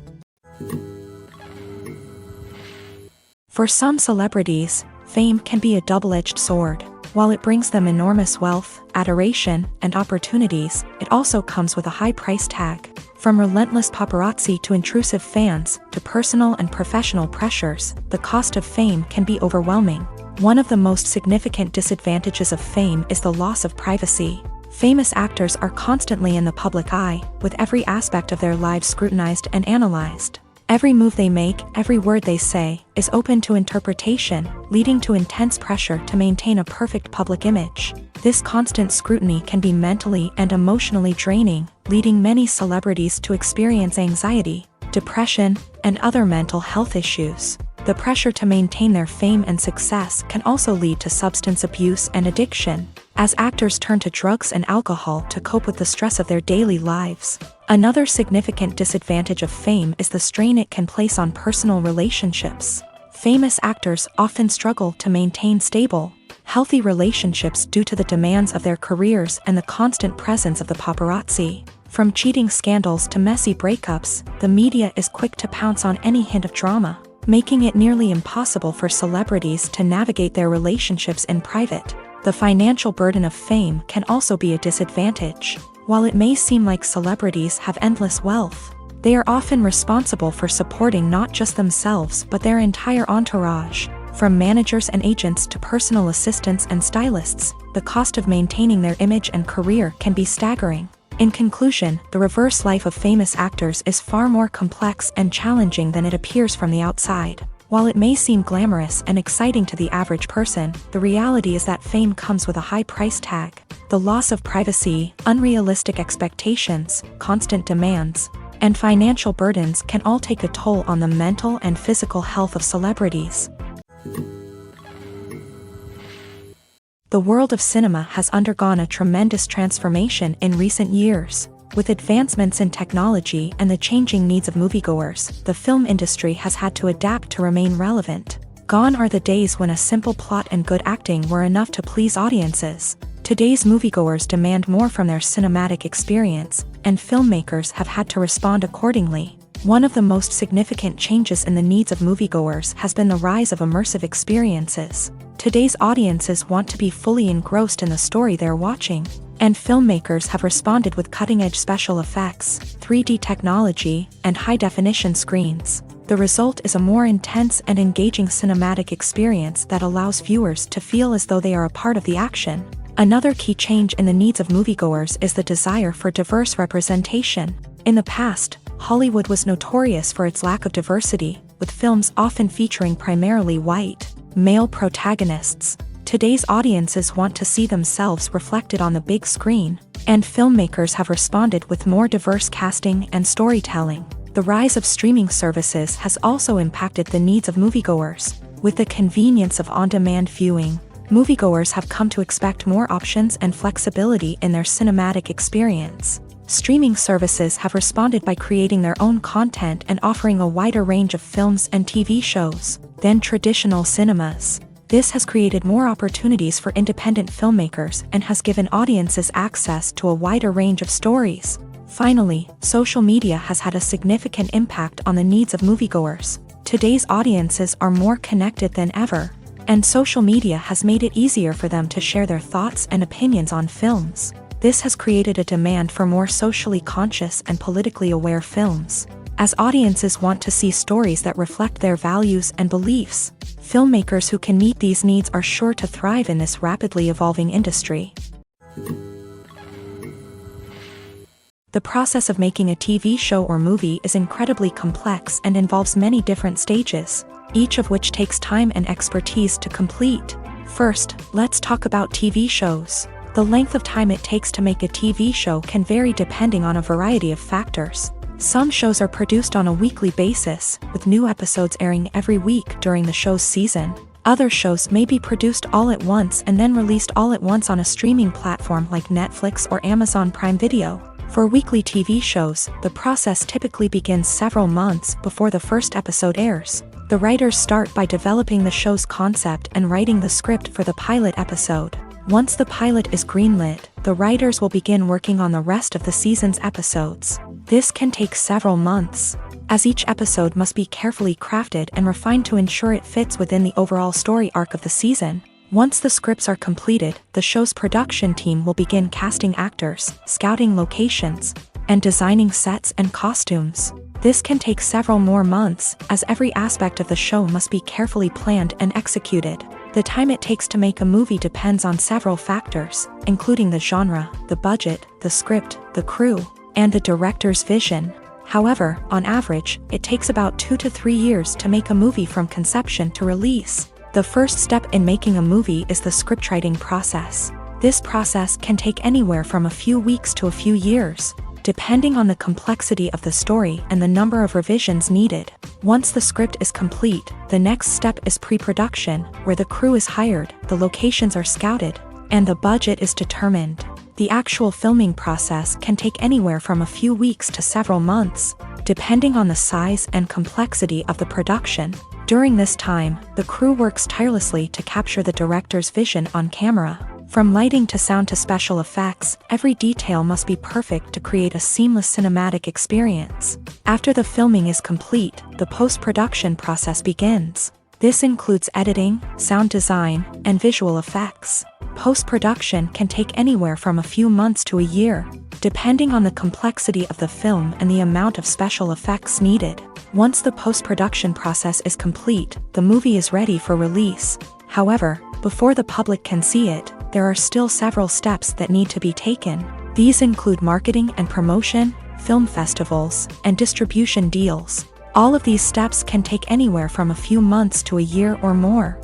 For some celebrities, fame can be a double-edged sword. While it brings them enormous wealth, adoration, and opportunities, it also comes with a high price tag. From relentless paparazzi to intrusive fans, to personal and professional pressures, the cost of fame can be overwhelming. One of the most significant disadvantages of fame is the loss of privacy. Famous actors are constantly in the public eye, with every aspect of their lives scrutinized and analyzed. Every move they make, every word they say, is open to interpretation, leading to intense pressure to maintain a perfect public image. This constant scrutiny can be mentally and emotionally draining, leading many celebrities to experience anxiety, depression, and other mental health issues. The pressure to maintain their fame and success can also lead to substance abuse and addiction, as actors turn to drugs and alcohol to cope with the stress of their daily lives. Another significant disadvantage of fame is the strain it can place on personal relationships. Famous actors often struggle to maintain stable, healthy relationships due to the demands of their careers and the constant presence of the paparazzi. From cheating scandals to messy breakups, the media is quick to pounce on any hint of drama, making it nearly impossible for celebrities to navigate their relationships in private. The financial burden of fame can also be a disadvantage. While it may seem like celebrities have endless wealth, they are often responsible for supporting not just themselves but their entire entourage. From managers and agents to personal assistants and stylists, the cost of maintaining their image and career can be staggering. In conclusion, the reverse life of famous actors is far more complex and challenging than it appears from the outside. While it may seem glamorous and exciting to the average person, the reality is that fame comes with a high price tag. The loss of privacy, unrealistic expectations, constant demands, and financial burdens can all take a toll on the mental and physical health of celebrities. The world of cinema has undergone a tremendous transformation in recent years. With advancements in technology and the changing needs of moviegoers, the film industry has had to adapt to remain relevant. Gone are the days when a simple plot and good acting were enough to please audiences. Today's moviegoers demand more from their cinematic experience, and filmmakers have had to respond accordingly. One of the most significant changes in the needs of moviegoers has been the rise of immersive experiences. Today's audiences want to be fully engrossed in the story they're watching, and filmmakers have responded with cutting-edge special effects, 3D technology, and high-definition screens. The result is a more intense and engaging cinematic experience that allows viewers to feel as though they are a part of the action. Another key change in the needs of moviegoers is the desire for diverse representation. In the past, Hollywood was notorious for its lack of diversity, with films often featuring primarily white, male protagonists. Today's audiences want to see themselves reflected on the big screen, and filmmakers have responded with more diverse casting and storytelling. The rise of streaming services has also impacted the needs of moviegoers. With the convenience of on-demand viewing, moviegoers have come to expect more options and flexibility in their cinematic experience. Streaming services have responded by creating their own content and offering a wider range of films and TV shows than traditional cinemas. This has created more opportunities for independent filmmakers and has given audiences access to a wider range of stories. Finally, social media has had a significant impact on the needs of moviegoers. Today's audiences are more connected than ever, and social media has made it easier for them to share their thoughts and opinions on films. This has created a demand for more socially conscious and politically aware films. as audiences want to see stories that reflect their values and beliefs. Filmmakers who can meet these needs are sure to thrive in this rapidly evolving industry. The process of making a TV show or movie is incredibly complex and involves many different stages, each of which takes time and expertise to complete. First, let's talk about TV shows. The length of time it takes to make a TV show can vary depending on a variety of factors. Some shows are produced on a weekly basis, with new episodes airing every week during the show's season. Other shows may be produced all at once and then released all at once on a streaming platform like Netflix or Amazon Prime Video. For weekly TV shows, the process typically begins several months before the first episode airs. The writers start by developing the show's concept and writing the script for the pilot episode. Once the pilot is greenlit, the writers will begin working on the rest of the season's episodes. This can take several months, as each episode must be carefully crafted and refined to ensure it fits within the overall story arc of the season. Once the scripts are completed, the show's production team will begin casting actors, scouting locations, and designing sets and costumes. This can take several more months, as every aspect of the show must be carefully planned and executed. The time it takes to make a movie depends on several factors, including the genre, the budget, the script, the crew, and the director's vision. However, on average, it takes about 2 to 3 years to make a movie from conception to release. The first step in making a movie is the scriptwriting process. This process can take anywhere from a few weeks to a few years, depending on the complexity of the story and the number of revisions needed. Once the script is complete, the next step is pre-production, where the crew is hired, the locations are scouted, and the budget is determined. The actual filming process can take anywhere from a few weeks to several months, depending on the size and complexity of the production. During this time, the crew works tirelessly to capture the director's vision on camera. From lighting to sound to special effects, every detail must be perfect to create a seamless cinematic experience. After the filming is complete, the post-production process begins. This includes editing, sound design, and visual effects. Post-production can take anywhere from a few months to a year, depending on the complexity of the film and the amount of special effects needed. Once the post-production process is complete, the movie is ready for release. However, before the public can see it, there are still several steps that need to be taken. These include marketing and promotion, film festivals, and distribution deals. All of these steps can take anywhere from a few months to a year or more.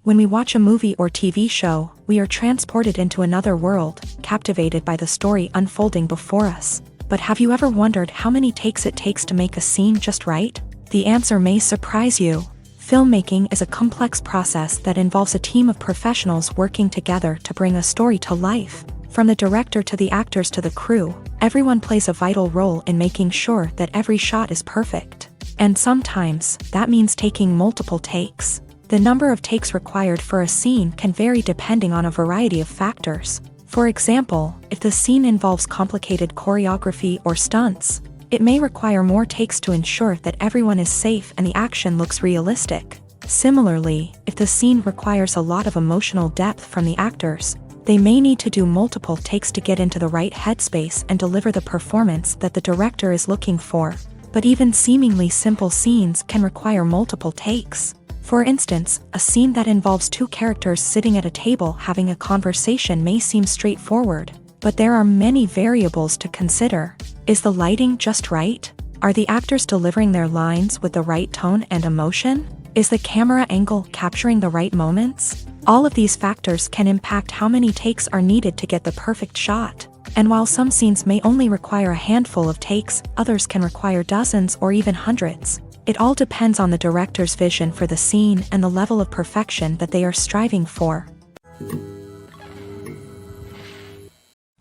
When we watch a movie or TV show, we are transported into another world, captivated by the story unfolding before us. But have you ever wondered how many takes it takes to make a scene just right? The answer may surprise you. Filmmaking is a complex process that involves a team of professionals working together to bring a story to life. From the director to the actors to the crew, everyone plays a vital role in making sure that every shot is perfect. And sometimes, that means taking multiple takes. The number of takes required for a scene can vary depending on a variety of factors. For example, if the scene involves complicated choreography or stunts, it may require more takes to ensure that everyone is safe and the action looks realistic. Similarly, if the scene requires a lot of emotional depth from the actors, they may need to do multiple takes to get into the right headspace and deliver the performance that the director is looking for. But even seemingly simple scenes can require multiple takes. For instance, a scene that involves two characters sitting at a table having a conversation may seem straightforward, but there are many variables to consider. Is the lighting just right? Are the actors delivering their lines with the right tone and emotion? Is the camera angle capturing the right moments? All of these factors can impact how many takes are needed to get the perfect shot. And while some scenes may only require a handful of takes, others can require dozens or even hundreds. It all depends on the director's vision for the scene and the level of perfection that they are striving for.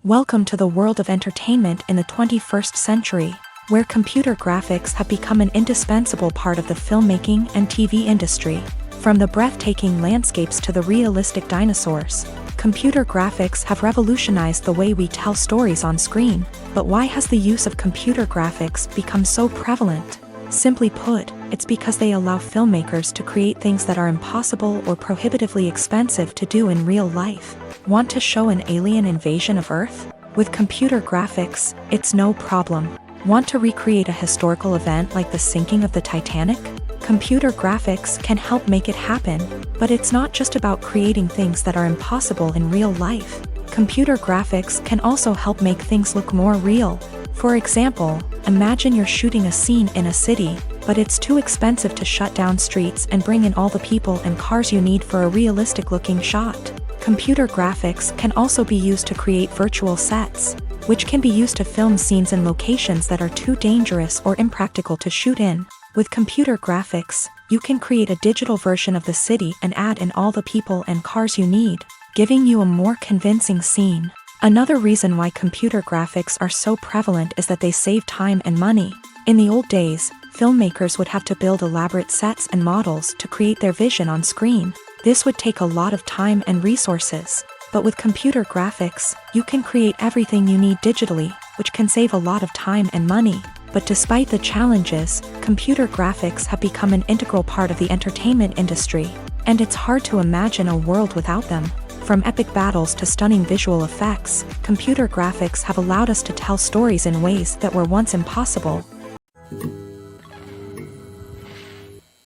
Welcome to the world of entertainment in the 21st century, where computer graphics have become an indispensable part of the filmmaking and TV industry. From the breathtaking landscapes to the realistic dinosaurs, computer graphics have revolutionized the way we tell stories on screen. But why has the use of computer graphics become so prevalent? Simply put, it's because they allow filmmakers to create things that are impossible or prohibitively expensive to do in real life. Want to show an alien invasion of Earth? With computer graphics, it's no problem. Want to recreate a historical event like the sinking of the Titanic? Computer graphics can help make it happen, but it's not just about creating things that are impossible in real life. Computer graphics can also help make things look more real. For example, imagine you're shooting a scene in a city, but it's too expensive to shut down streets and bring in all the people and cars you need for a realistic-looking shot. Computer graphics can also be used to create virtual sets, which can be used to film scenes in locations that are too dangerous or impractical to shoot in. With computer graphics, you can create a digital version of the city and add in all the people and cars you need, giving you a more convincing scene. Another reason why computer graphics are so prevalent is that they save time and money. In the old days, filmmakers would have to build elaborate sets and models to create their vision on screen. This would take a lot of time and resources. But with computer graphics, you can create everything you need digitally, which can save a lot of time and money. But despite the challenges, computer graphics have become an integral part of the entertainment industry, and it's hard to imagine a world without them. From epic battles to stunning visual effects, computer graphics have allowed us to tell stories in ways that were once impossible.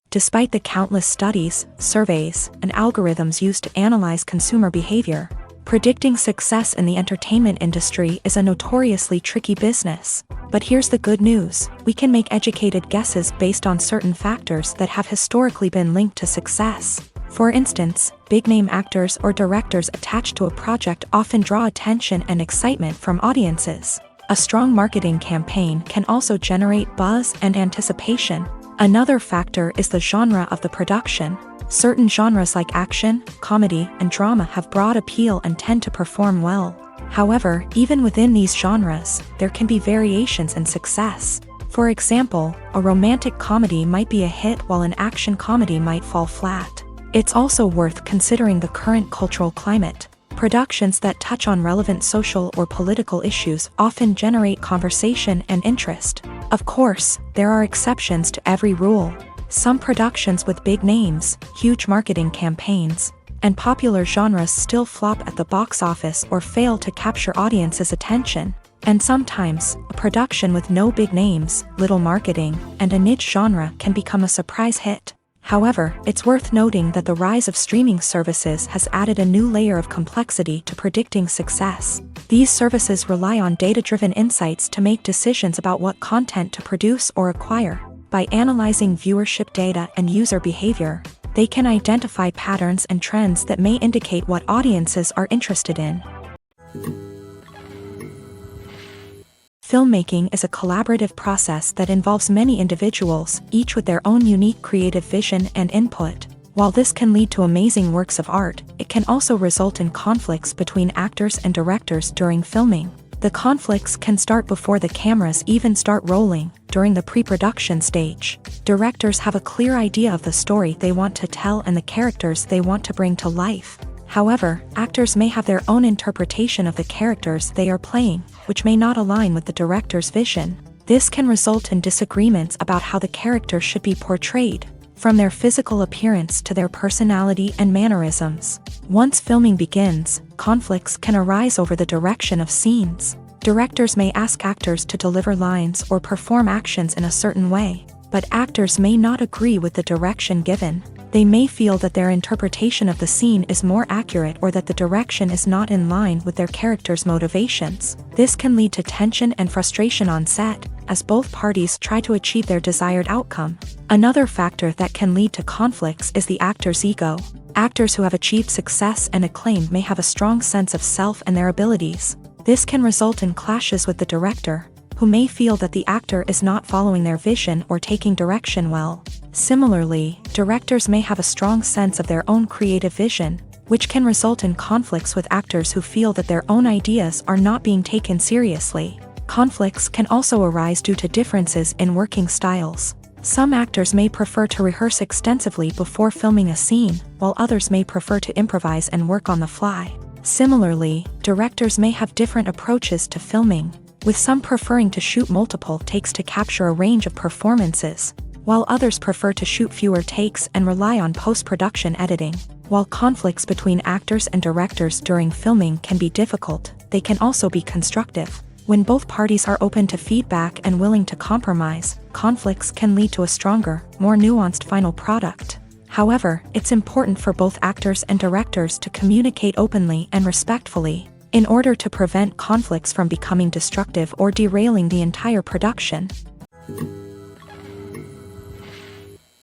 Despite the countless studies, surveys, and algorithms used to analyze consumer behavior, predicting success in the entertainment industry is a notoriously tricky business. But here's the good news: we can make educated guesses based on certain factors that have historically been linked to success. For instance, big-name actors or directors attached to a project often draw attention and excitement from audiences. A strong marketing campaign can also generate buzz and anticipation. Another factor is the genre of the production. Certain genres like action, comedy, and drama have broad appeal and tend to perform well. However, even within these genres, there can be variations in success. For example, a romantic comedy might be a hit while an action comedy might fall flat. It's also worth considering the current cultural climate. Productions that touch on relevant social or political issues often generate conversation and interest. Of course, there are exceptions to every rule. Some productions with big names, huge marketing campaigns, and popular genres still flop at the box office or fail to capture audiences' attention. And sometimes, a production with no big names, little marketing, and a niche genre can become a surprise hit. However, it's worth noting that the rise of streaming services has added a new layer of complexity to predicting success. These services rely on data-driven insights to make decisions about what content to produce or acquire. By analyzing viewership data and user behavior, they can identify patterns and trends that may indicate what audiences are interested in. Filmmaking is a collaborative process that involves many individuals, each with their own unique creative vision and input. While this can lead to amazing works of art, it can also result in conflicts between actors and directors during filming. The conflicts can start before the cameras even start rolling, during the pre-production stage. Directors have a clear idea of the story they want to tell and the characters they want to bring to life. However, actors may have their own interpretation of the characters they are playing, which may not align with the director's vision. This can result in disagreements about how the character should be portrayed, from their physical appearance to their personality and mannerisms. Once filming begins, conflicts can arise over the direction of scenes. Directors may ask actors to deliver lines or perform actions in a certain way, but actors may not agree with the direction given. They may feel that their interpretation of the scene is more accurate or that the direction is not in line with their character's motivations. This can lead to tension and frustration on set, as both parties try to achieve their desired outcome. Another factor that can lead to conflicts is the actor's ego. Actors who have achieved success and acclaim may have a strong sense of self and their abilities. This can result in clashes with the director, who may feel that the actor is not following their vision or taking direction well. Similarly, directors may have a strong sense of their own creative vision, which can result in conflicts with actors who feel that their own ideas are not being taken seriously. Conflicts can also arise due to differences in working styles. Some actors may prefer to rehearse extensively before filming a scene, while others may prefer to improvise and work on the fly. Similarly, directors may have different approaches to filming, with some preferring to shoot multiple takes to capture a range of performances, while others prefer to shoot fewer takes and rely on post-production editing. While conflicts between actors and directors during filming can be difficult, they can also be constructive. When both parties are open to feedback and willing to compromise, conflicts can lead to a stronger, more nuanced final product. However, it's important for both actors and directors to communicate openly and respectfully, in order to prevent conflicts from becoming destructive or derailing the entire production.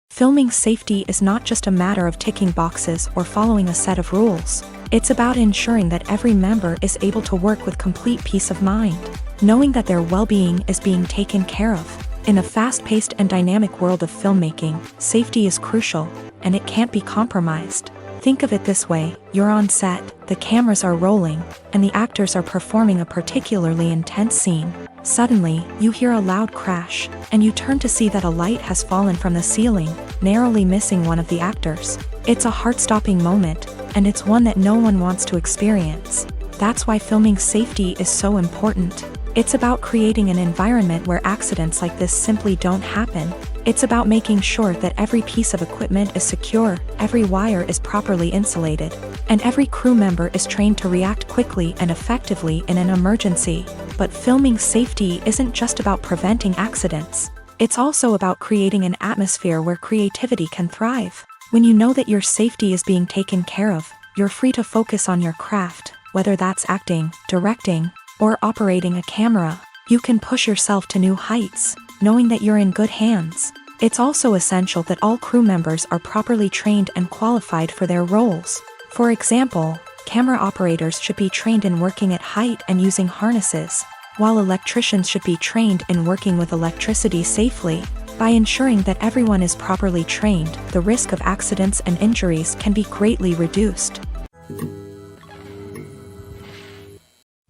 Filming safety is not just a matter of ticking boxes or following a set of rules. It's about ensuring that every member is able to work with complete peace of mind, knowing that their well-being is being taken care of. In a fast-paced and dynamic world of filmmaking, safety is crucial, and it can't be compromised. Think of it this way: you're on set, the cameras are rolling, and the actors are performing a particularly intense scene. Suddenly, you hear a loud crash, and you turn to see that a light has fallen from the ceiling, narrowly missing one of the actors. It's a heart-stopping moment, and it's one that no one wants to experience. That's why filming safety is so important. It's about creating an environment where accidents like this simply don't happen. It's about making sure that every piece of equipment is secure, every wire is properly insulated, and every crew member is trained to react quickly and effectively in an emergency. But filming safety isn't just about preventing accidents. It's also about creating an atmosphere where creativity can thrive. When you know that your safety is being taken care of, you're free to focus on your craft, whether that's acting, directing, or operating a camera. You can push yourself to new heights, knowing that you're in good hands. It's also essential that all crew members are properly trained and qualified for their roles. For example, camera operators should be trained in working at height and using harnesses, while electricians should be trained in working with electricity safely. By ensuring that everyone is properly trained, the risk of accidents and injuries can be greatly reduced.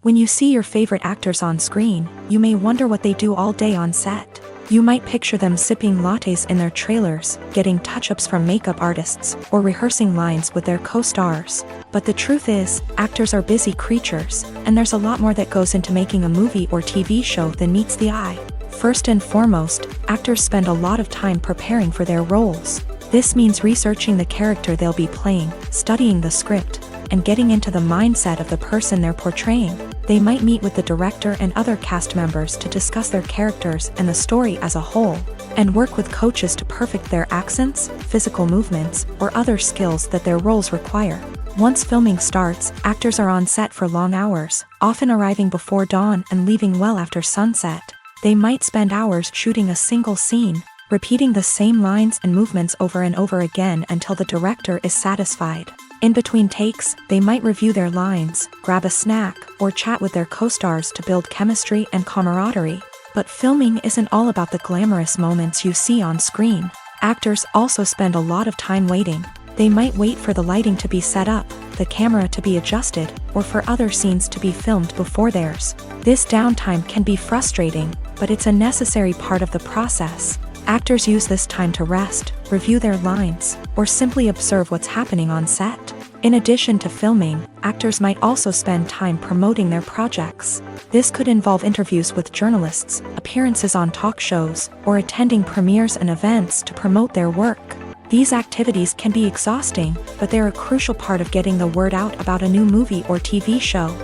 When you see your favorite actors on screen, you may wonder what they do all day on set. You might picture them sipping lattes in their trailers, getting touch-ups from makeup artists, or rehearsing lines with their co-stars. But the truth is, actors are busy creatures, and there's a lot more that goes into making a movie or TV show than meets the eye. First and foremost, actors spend a lot of time preparing for their roles. This means researching the character they'll be playing, studying the script, and getting into the mindset of the person they're portraying. They might meet with the director and other cast members to discuss their characters and the story as a whole, and work with coaches to perfect their accents, physical movements, or other skills that their roles require. Once filming starts, actors are on set for long hours, often arriving before dawn and leaving well after sunset. They might spend hours shooting a single scene, repeating the same lines and movements over and over again until the director is satisfied. In between takes, they might review their lines, grab a snack, or chat with their co-stars to build chemistry and camaraderie. But filming isn't all about the glamorous moments you see on screen. Actors also spend a lot of time waiting. They might wait for the lighting to be set up, the camera to be adjusted, or for other scenes to be filmed before theirs. This downtime can be frustrating, but it's a necessary part of the process. Actors use this time to rest, review their lines, or simply observe what's happening on set. In addition to filming, actors might also spend time promoting their projects. This could involve interviews with journalists, appearances on talk shows, or attending premieres and events to promote their work. These activities can be exhausting, but they're a crucial part of getting the word out about a new movie or TV show.